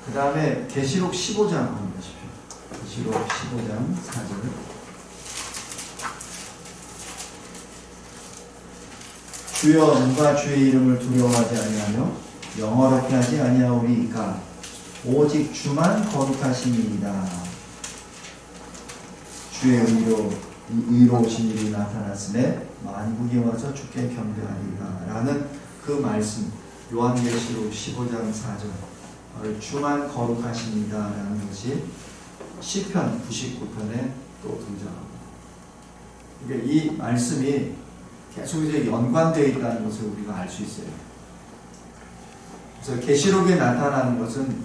그 다음에 계시록 15장 한번 보십시오. 계시록 15장 4절. 주여 누가 주의 이름을 두려워하지 아니하며 영어롭게 하지 아니하오리이까 오직 주만 거룩하심이니이다. 주의 의로우신 일이 나타났음에 만국이 와서 주께 경배하리이다 라는 그 말씀, 요한계시록 15장 4절 주만 거룩하십니다 라는 것이 시편 99편에 또 등장합니다. 그러니까 이 말씀이 계속 이제 연관되어 있다는 것을 우리가 알 수 있어요. 그래서 계시록에 나타나는 것은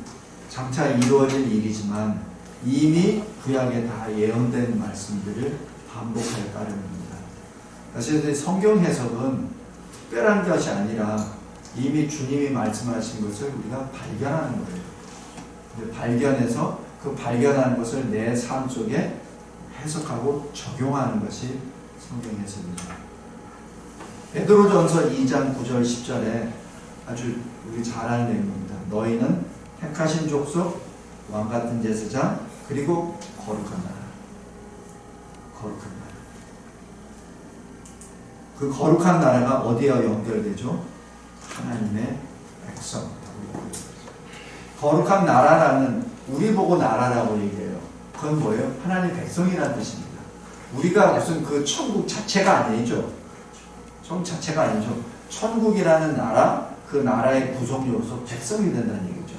장차 이루어질 일이지만 이미 구약에 다 예언된 말씀들을 반복하여 따릅니다. 사실 성경 해석은 특별한 것이 아니라 이미 주님이 말씀하신 것을 우리가 발견하는 거예요. 발견해서 그 발견하는 것을 내 삶 속에 해석하고 적용하는 것이 성경 해석입니다. 베드로전서 2장 9절 10절에 아주 우리 잘 아는 내용입니다. 너희는 택하신 족속, 왕같은 제사장, 그리고 거룩한 나라. 거룩한 나라. 그 거룩한 나라가 어디와 연결되죠? 하나님의 백성. 거룩한 나라라는, 우리 보고 나라라고 얘기해요. 그건 뭐예요? 하나님의 백성이라는 뜻입니다. 우리가 무슨 그 천국 자체가 아니죠. 천국 자체가 아니죠. 천국이라는 나라, 그 나라의 구성 요소 백성이 된다는 얘기죠.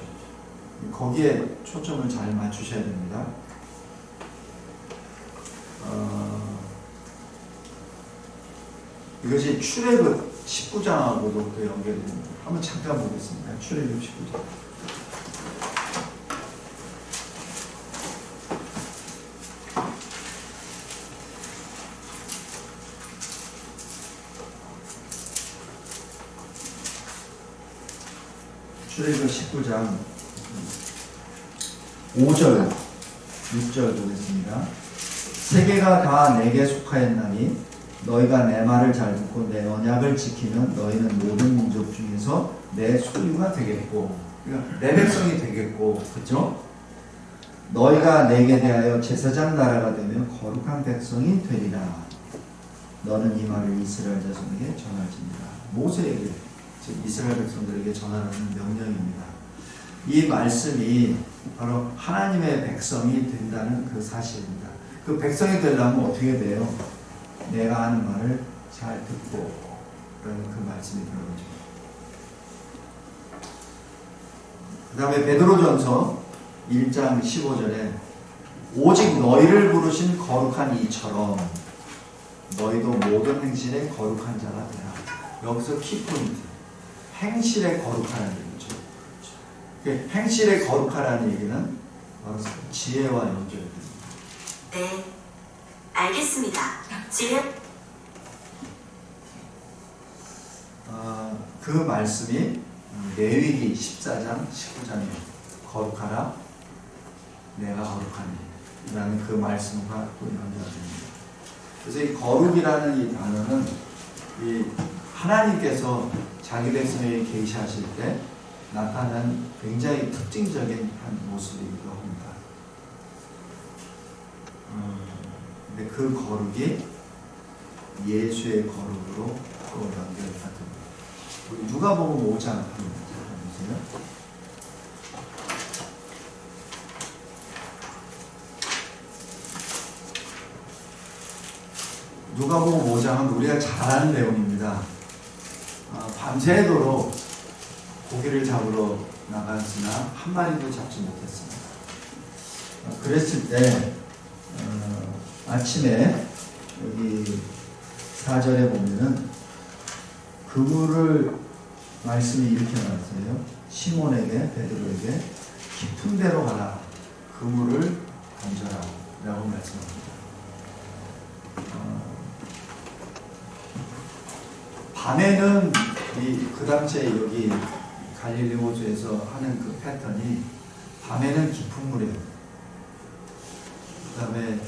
거기에 초점을 잘 맞추셔야 됩니다. 이것이 출애굽 19장하고도 또 연결이 됩니다. 한번 잠깐 보겠습니다. 출애굽 19장. 출애굽 19장 5절, 6절 보겠습니다. 세계가 다 내게 속하였나니 너희가 내 말을 잘 듣고 내 언약을 지키면 너희는 모든 민족 중에서 내 소유가 되겠고, 그러니까 내 백성이 되겠고, 그렇죠? 너희가 내게 대하여 제사장 나라가 되며 거룩한 백성이 되리라. 너는 이 말을 이스라엘 자손에게 전할지니라. 모세에게, 즉 이스라엘 백성들에게 전하라는 명령입니다. 이 말씀이 바로 하나님의 백성이 된다는 그 사실입니다. 그 백성이 되려면 어떻게 돼요? 내가 하는 말을 잘 듣고 라는 그 말씀이 들어오죠. 그 다음에 베드로전서 1장 15절에 오직 너희를 부르신 거룩한 이처럼 너희도 모든 행실에 거룩한 자가 되라. 여기서 키포인트, 행실에 거룩하라는 얘기죠. 행실에 거룩하라는 얘기는 바로 지혜와 연결됩니다. 네, 알겠습니다. 지혜. 그 말씀이 레위기 14장 19장에 거룩하라 내가 거룩하니 라는 그 말씀과 또 연결됩니다. 그래서 이 거룩이라는 이 단어는 이 하나님께서 자기 백성에게 계시하실 때 나타난 굉장히 특징적인 한 모습이기도 합니다. 근데 그 거룩이 예수의 거룩으로 또 연결됩니다. 우리 누가복음 5장 한번 보세요. 누가복음 5장은 우리가 잘 아는 내용입니다. 밤새도록 고기를 잡으러 나갔으나 한 마리도 잡지 못했습니다. 그랬을 때 아침에 여기 4절에 보면은 그물을 말씀이 이렇게 나왔어요. 시몬에게, 베드로에게 깊은 데로 가라. 그물을 던져라 라고 말씀합니다. 밤에는 그 당시에 여기 갈릴리 호수에서 하는 그 패턴이 밤에는 깊은 물에, 그 다음에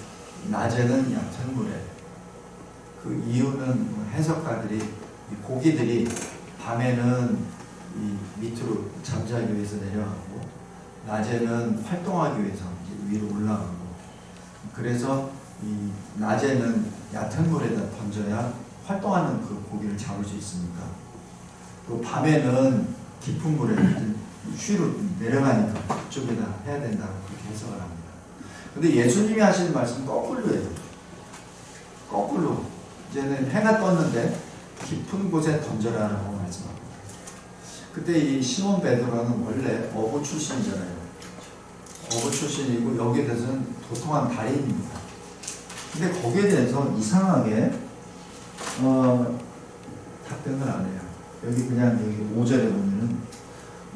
낮에는 얕은 물에. 그 이유는 해석가들이 이 고기들이 밤에는 이 밑으로 잠자기 위해서 내려가고 낮에는 활동하기 위해서 위로 올라가고, 그래서 이 낮에는 얕은 물에다 던져야 활동하는 그 고기를 잡을 수 있으니까, 또 밤에는 깊은 물에 위로 내려가니까 그쪽에다 해야 된다고 그렇게 해석을 합니다. 근데 예수님이 하시는 말씀은 거꾸로예요. 거꾸로. 이제는 해가 떴는데 깊은 곳에 던져라라고 말씀합니다. 그때 이 시몬 베드로는 원래 어부 출신이잖아요. 어부 출신이고 여기에 대해서는 도통한 달인입니다. 근데 거기에 대해서 이상하게 답변을 안 해요. 여기 그냥 여기 5절에 보면은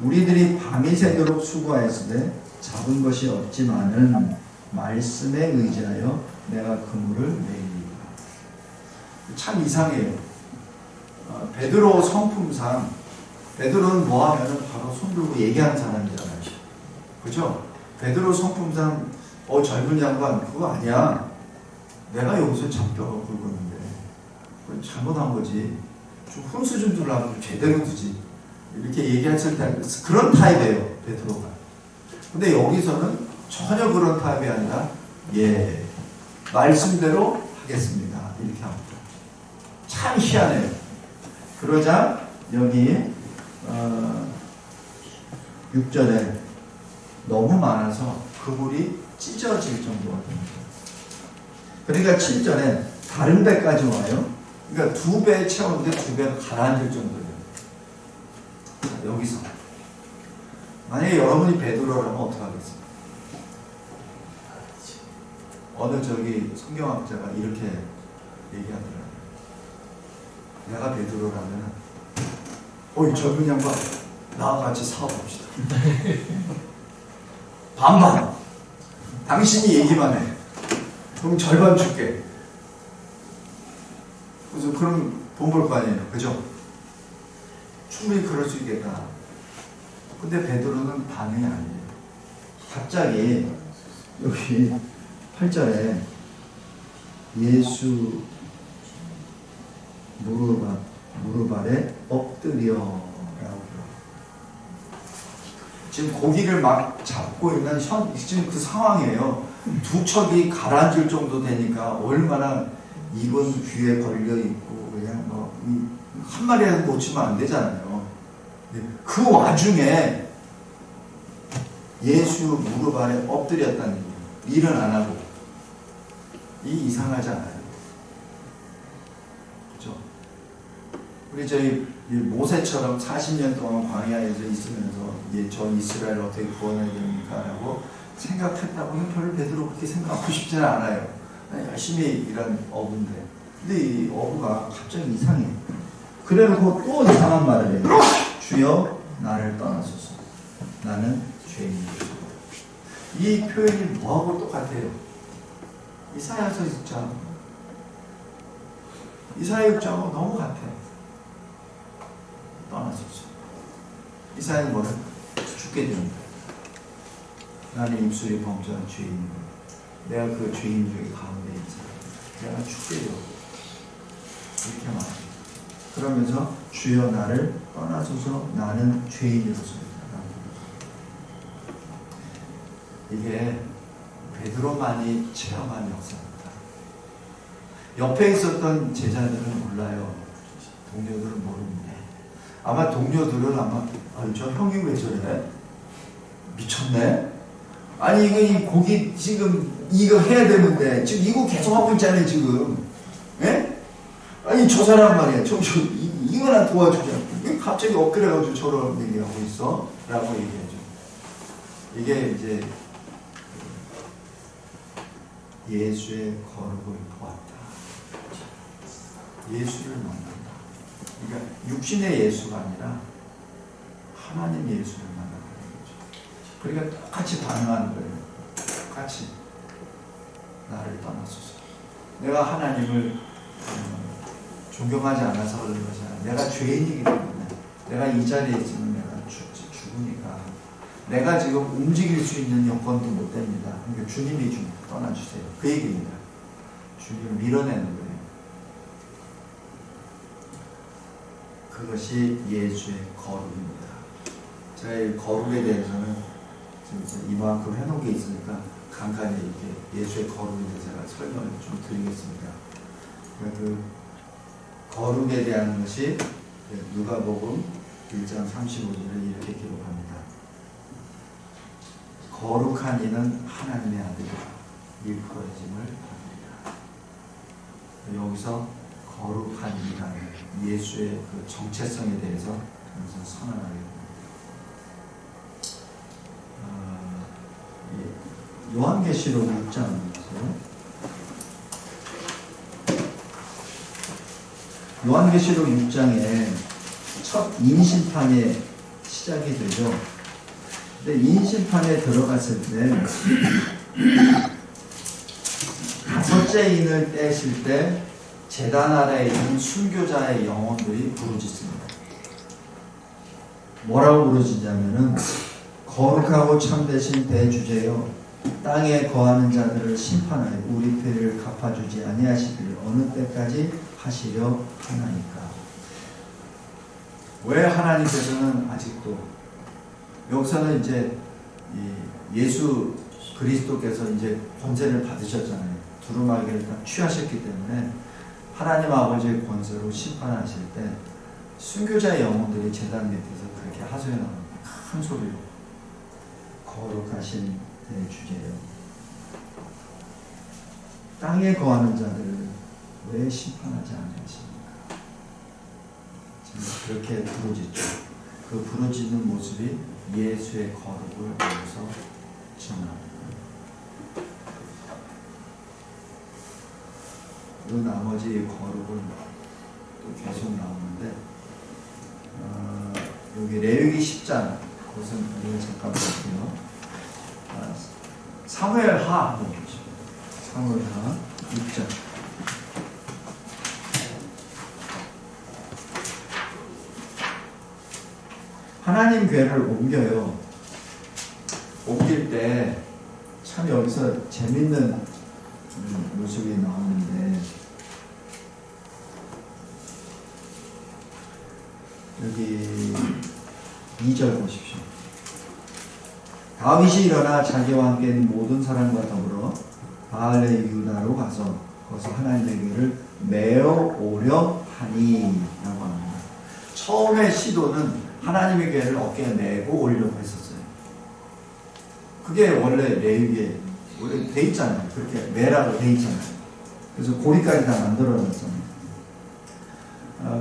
우리들이 밤이 새도록 수고하였으되 잡은 것이 없지만은 말씀에 의지하여 내가 그물을 내리리라. 참 이상해요. 베드로 성품상 베드로는 뭐 하면은 바로 손 들고 얘기하는 사람이잖아요. 그죠? 베드로 성품상 젊은 양반 그거 아니야. 내가 여기서 잡혀가 굵었는데 그건 잘못한 거지. 좀 훈수 좀 두려고 좀 제대로 두지. 이렇게 얘기했을 때 그런 타입이에요, 베드로가. 근데 여기서는 전혀 그런 타입이 아니라 말씀대로 하겠습니다. 이렇게 합니다. 참 희한해요. 그러자 여기 6절에 너무 많아서 그물이 찢어질 정도가 됩니다. 그러니까 7절에 다른 배까지 와요. 그러니까 2배 채우는데 2배가 가라앉을 정도예요. 여기서 만약에 여러분이 베드로라면 어떡하겠어요? 어느 저기 성경학자가 이렇게 얘기하더라고요. 내가 베드로라면 이 젊은 양반 나와 같이 사업합시다. 반반. 당신이 얘기만 해. 그럼 절반 줄게. 그래서 그럼 돈 벌 거 아니에요. 그죠? 충분히 그럴 수 있겠다. 근데 베드로는 반응이 아니에요. 갑자기 여기 8절에 예수 무릎 아래 엎드려 라고. 지금 고기를 막 잡고 있는 지금 그 상황이에요. 두 척이 가라앉을 정도 되니까 얼마나 입은 귀에 걸려 있고 그냥 한 마리라도 놓치면 안 되잖아요. 그 와중에 예수 무릎 아래 엎드렸다는 얘기예요. 일은 안 하고. 이 이상하지 않아요? 그죠? 우리 저희 모세처럼 40년 동안 광야에서 있으면서 저 이스라엘 어떻게 구원해야 됩니까? 라고 생각했다고 별로 베드로 그렇게 생각하고 싶지는 않아요. 열심히 일한 어부인데. 근데 이 어부가 갑자기 이상해. 그래놓고 또 이상한 말을 해요. 주여 나를 떠나소서. 나는 죄인이다. 이 표현이 뭐하고 똑같아요? 이사야서 6장. 이사야 6장하고 너무 같아요. 떠나소서. 이사야는 뭐래? 죽게 됩니다. 나는 입술이 범죄한 죄인이고 내가 그 죄인 중에 가운데 있어. 내가 죽게 되고 이렇게 말합니다. 그러면서 주여 나를 떠나소서 나는 죄인이로소이다. 이게 베드로만이 체험한 역사입니다. 옆에 있었던 제자들은 몰라요. 동료들은 모릅니다. 아마 동료들은 저 형이 왜 저래? 미쳤네? 아니 이 고기 지금 이거 해야 되는데 지금 이거 계속 하고 있잖아요 지금. 예? 아니 저 사람 말이야. 이거나 도와주자. 왜 갑자기 엎드려가지고 저런 얘기하고 있어? 라고 얘기하죠. 이게 이제 예수의 거룩을 보았다. 예수를 만난다. 그러니까 육신의 예수가 아니라 하나님 예수를 만난다는 거죠. 그러니까 똑같이 반응하는 거예요. 똑같이 나를 떠나소서. 내가 하나님을 존경하지 않아서 그런 것이 아니라 내가 죄인이기 때문에 내가 이 자리에 있으면 내가 죽으니까 내가 지금 움직일 수 있는 여건도 못 됩니다. 그러니까 주님이 좀 떠나주세요. 그 얘기입니다. 주님을 밀어내는 거예요. 그것이 예수의 거룩입니다. 제가 이 거룩에 대해서는 지금 이만큼 해놓은 게 있으니까 간간히 이렇게 예수의 거룩에 대해서 제가 설명을 좀 드리겠습니다. 그 거룩에 대한 것이 누가복음 1장 35절에 이렇게 기록합니다. 거룩한 이는 하나님의 아들이라 일컬어짐을 받습니다. 여기서 거룩한 이라는 예수의 그 정체성에 대해서 선언하게 됩니다. 요한계시록 6장이세요. 요한계시록 6장에 첫 인심판에 시작이 되죠. 근데 인심판에 들어갔을 때 다섯째 인을 떼실 때 제단 아래에 있는 순교자의 영혼들이 부르짖습니다. 뭐라고 부르짖냐면은 거룩하고 참되신 대주제여 땅에 거하는 자들을 심판하여 우리 피를 갚아주지 아니하시기를 어느 때까지 하시려 하나니까. 왜 하나님께서는 아직도 여기서는 이제 예수 그리스도께서 이제 권세를 받으셨잖아요. 두루마기를 딱 취하셨기 때문에 하나님 아버지의 권세로 심판하실 때 순교자의 영혼들이 제단 밑에서 그렇게 하소연합니다. 큰 소리로. 거룩하신 내 주제여, 땅에 거하는 자들을 왜 심판하지 않으십니까? 지금 그렇게 부르짖죠. 그 부르짖는 모습이 예수의 거룩을 여기서 증언합니다. 그 나머지 거룩은 또 계속 나오는데 여기 레위기 10장 그것은 우리가 잠깐 볼게요. 사무엘하 한번 보시죠. 사무엘하 6장. 하나님 궤를 옮겨요. 옮길 때 참 여기서 재밌는 모습이 나오는데 여기 2절 보십시오. 다윗이 일어나 자기와 함께 있는 모든 사람과 더불어 바알의 유다로 가서 거기서 하나님의 궤를 메어 오려 하니 라고 합니다. 처음에 시도는 하나님의 궤를 어깨에 메고 오려고 했었어요. 그게 원래 레위기에 원래 돼 있잖아요. 그렇게 메라고 돼 있잖아요. 그래서 고리까지 다 만들어놨잖아요.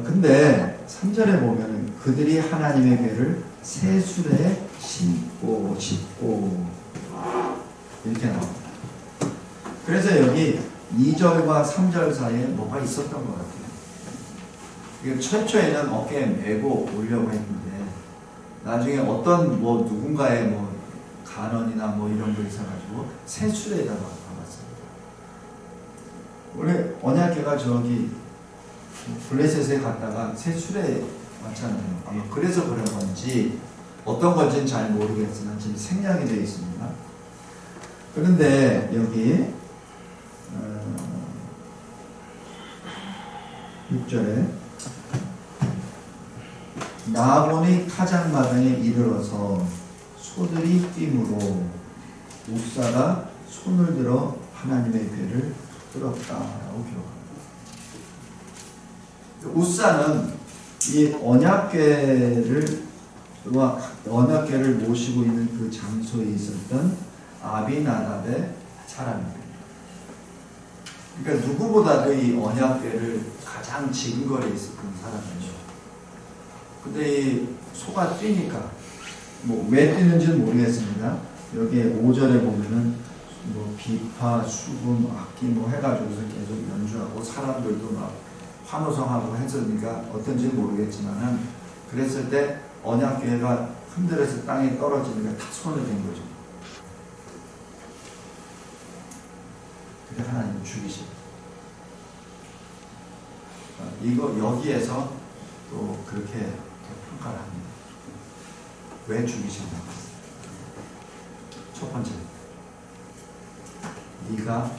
근데 3절에 보면은 그들이 하나님의 궤를 세술에 심고 짚고 이렇게 나옵니다. 그래서 여기 2절과 3절 사이에 뭐가 있었던 것 같아요. 이게 최초에는 어깨에 메고 오려고 했는데 나중에 어떤 뭐 누군가의 뭐 간언이나 뭐 이런 거 있어가지고 세술에다가 박았습니다. 원래 언약궤가 저기 블레셋에 갔다가 세술에 왔잖아요. 아마 그래서 그런 건지 어떤 건지는 잘 모르겠지만 지금 생략이 되어 있습니다. 그런데 여기 6절에 나본이 타작마당에 이르러서 소들이 뛰므로 우사가 손을 들어 하나님의 궤를 뚫었다라고 기록합니다. 우사는 이 언약궤를 모시고 있는 그 장소에 있었던 아비나답의 사람입니다. 그러니까 누구보다도 이 언약궤를 가장 지근거리에 있었던 사람이죠. 근데 이 소가 뛰니까 뭐 왜 뛰는지는 모르겠습니다. 여기에 5절에 보면은 뭐 비파, 수금, 악기 뭐 해가지고서 계속 연주하고 사람들도 막 환호성하고 했으니까 어떤지는 모르겠지만은 그랬을 때 언약궤가 흔들어서 땅에 떨어지니까 탁 손을 댄 거죠. 근데 하나님 죽이시고 이거 여기에서 또 그렇게 평가를 합니다. 왜 죽이신가? 첫 번째, 네가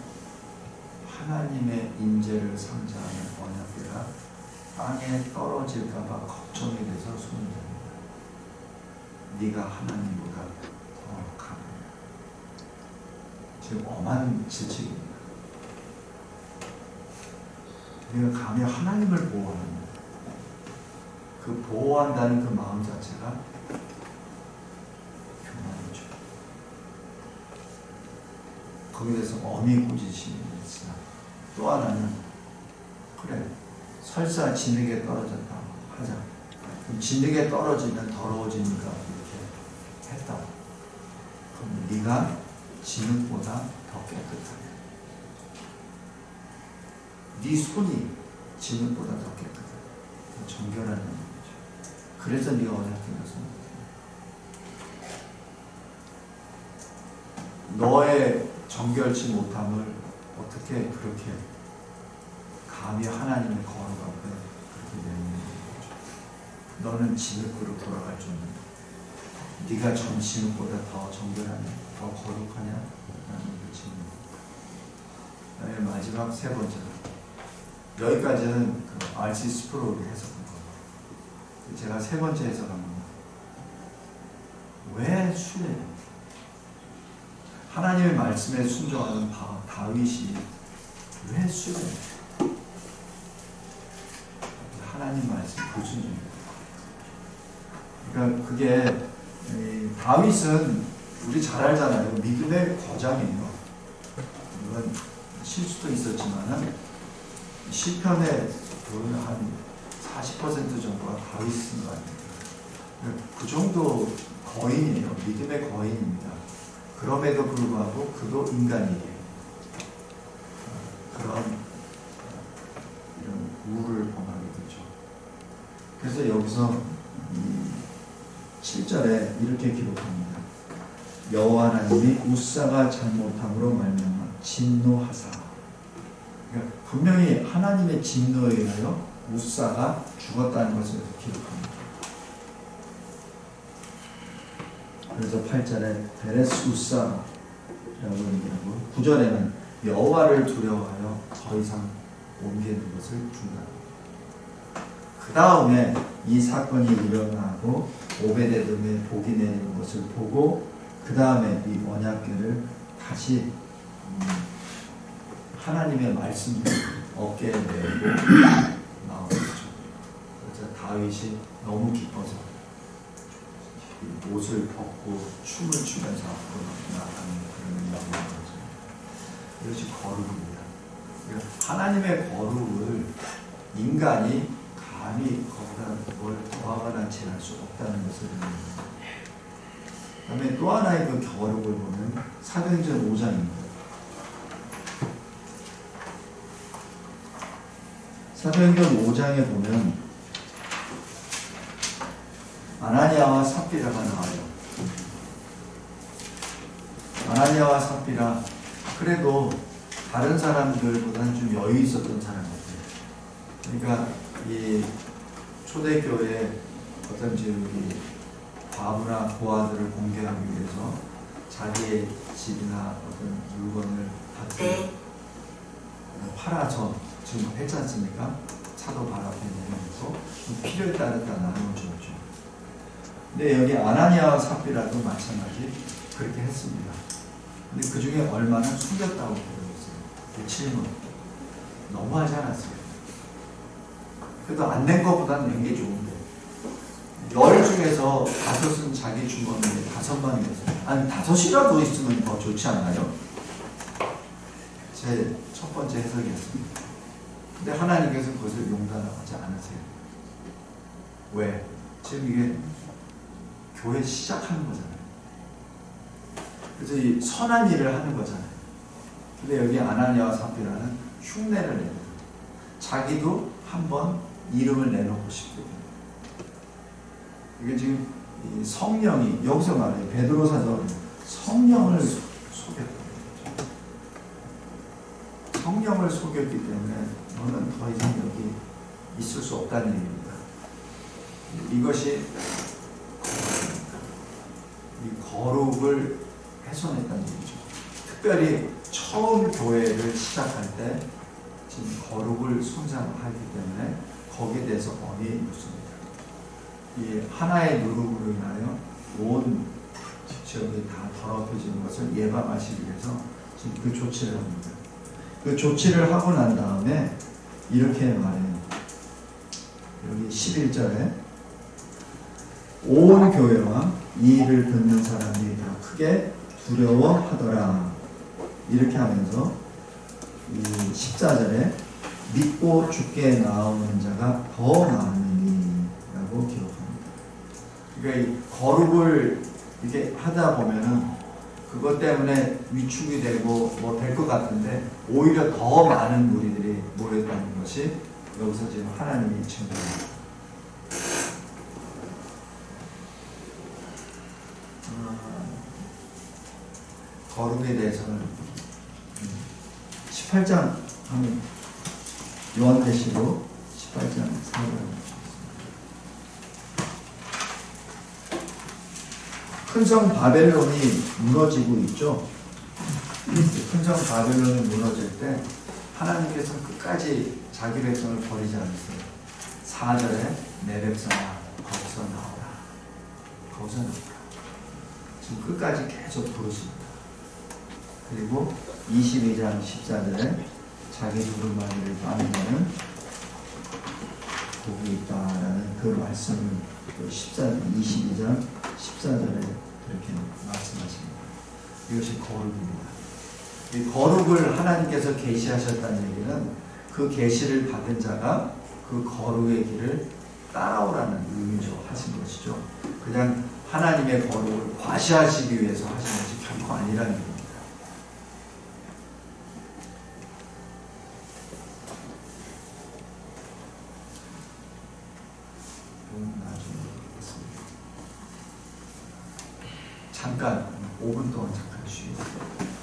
하나님의 인재를 상징하는 언약궤가 땅에 떨어질까봐 걱정이 돼서 손을 듭니다. 네가 하나님보다 더 강합니다. 지금 엄한 질책입니다. 네가 감히 하나님을 보호합니다. 그 보호한다는 그 마음 자체가 교만이죠. 거기에 대해서 엄히 꾸짖으시는 있으나 또 하나는 그래 설사 진흙에 떨어졌다 하자. 그럼 진흙에 떨어지면 더러워지니까 이렇게 했다. 그럼 네가 진흙보다 더 깨끗하게. 네 손이 진흙보다 더 깨끗하게. 더 정결한 거죠. 그래서 네가 언약궤에서 너의 정결치 못함을 어떻게 그렇게 감히 하나님의 거룩 앞에 그렇게 내놓는 거죠. 너는 진흙으로 돌아갈 줄 아는데 네가 전 진흙보다 더 정결하냐, 더 거룩하냐 라는 그 질문. 마지막 세 번째로 여기까지는 그 R.C. 스프롤이 해석한 거예요. 제가 세 번째 해석합니다. 왜 순례해요? 하나님의 말씀에 순종하는 다윗이 왜 순례해요? 하나님 말씀 불순종입니다. 그러니까 그게 다윗은 우리 잘 알잖아요. 믿음의 거장이에요. 물론 실수도 있었지만은 시편의 한 40% 정도가 다윗 쓴 거 아닙니까? 그 정도 거인이에요. 믿음의 거인입니다. 그럼에도 불구하고 그도 인간이에요. 그런 이런 우를 범하게 되죠. 그래서 여기서 7절에 이렇게 기록합니다. 여호와 하나님이 우사가 잘못함으로 말미암아 진노하사. 그러니까 분명히 하나님의 진노에 의하여 우사가 죽었다는 것을 기록합니다. 그래서 8절에 베레스 우사라고 얘기하고 9절에는 여호와를 두려워하여 더 이상 옮기는 것을 중단합니다. 그 다음에 이 사건이 일어나고 오베데돔의 복이 내리는 것을 보고 그 다음에 이 언약궤를 다시 하나님의 말씀을 어깨에 메고 나오죠. 그래서 다윗이 너무 기뻐서 옷을 벗고 춤을 추면서 앞으로 나가는 그런 이야기죠. 이것이 거룩입니다. 그러니까 하나님의 거룩을 인간이 감히 거기다 뭘 더하거나 제할 수 없다는 것을 의미합니다. 그 다음에 또 하나의 그 거룩을 보면 사도행전 5장입니다. 사도행전 5장에 보면 아나니아와 삽비라가 나와요. 아나니아와 삽비라 그래도 다른 사람들보다는 좀 여유 있었던 사람 같아요. 그러니까 이 초대교회 어떤 지역이 과부나 고아들을 공개하기 위해서 자기의 집이나 어떤 물건을 같이 팔아서 지금 했지 않습니까? 차도 발 앞에 내려놓고 필요에 따라 나눠줬죠. 근데 여기 아나니아와 삽비라도 마찬가지 그렇게 했습니다. 근데 그 중에 얼마나 숨겼다고 그러겠어요. 그 질문 너무하지 않았어요. 그래도 안 낸 것보다는 낸 게 좋은데 10 중에서 5은 자기 주머니에 5만 있어요. 아니 5이라도 있으면 더 좋지 않나요? 제 첫 번째 해석이었습니다. 근데 하나님께서 그것을 용납하지 않으세요. 왜? 지금 이게 교회 시작하는 거잖아요. 그래서 이 선한 일을 하는 거잖아요. 근데 여기 아나니아와 삽비라는 흉내를 내요. 자기도 한번 이름을 내놓고 싶고. 이게 지금 이 성령이 여기서 말해요. 베드로사전 성령을 속였다. 성령을 속였기 때문에 너는 더 이상 여기 있을 수 없다는 얘기입니다. 이것이 이 거룩을 훼손했다는 얘기죠. 특별히 처음 교회를 시작할 때 지금 거룩을 손상하기 때문에 거기에 대해서 엄히 묻습니다. 이 하나의 누룩으로 인하여 온 지역이 다 더럽혀지는 것을 예방하시기 위해서 지금 그 조치를 합니다. 그 조치를 하고 난 다음에 이렇게 말해요. 여기 11절에 온 교회와 이 일을 듣는 사람들이 다 크게 두려워하더라. 이렇게 하면서 이 14절에 믿고 죽게 나오는 자가 더 많으니 라고 기록합니다. 그러니까 이 거룩을 이렇게 하다 보면은 그것 때문에 위축이 되고 뭐 될 것 같은데 오히려 더 많은 무리들이 모였다는 것이 여기서 지금 하나님이 증거합니다. 거룩에 대해서는 18장 하면 요한계시록 18장 4절 큰성 바벨론이 무너지고 있죠. 큰성 바벨론이 무너질 때 하나님께서는 끝까지 자기 백성을 버리지 않으세요. 4절에 내 백성아 거기서 나오라. 거기서 나오라. 지금 끝까지 계속 부르십니다. 그리고 22장 14절에 자기 두루마리를 빠는 자는 복이 있다라는 그 말씀을 22장 14절에 이렇게 말씀하십니다. 이것이 거룩입니다. 이 거룩을 하나님께서 계시하셨다는 얘기는 그 계시를 받은 자가 그 거룩의 길을 따라오라는 의미로 하신 것이죠. 그냥 하나님의 거룩을 과시하시기 위해서 하신 것이 결코 아니라는 겁니다. 나중에 보겠습니다. 잠깐 5분 동안 잠깐 쉬겠습니다.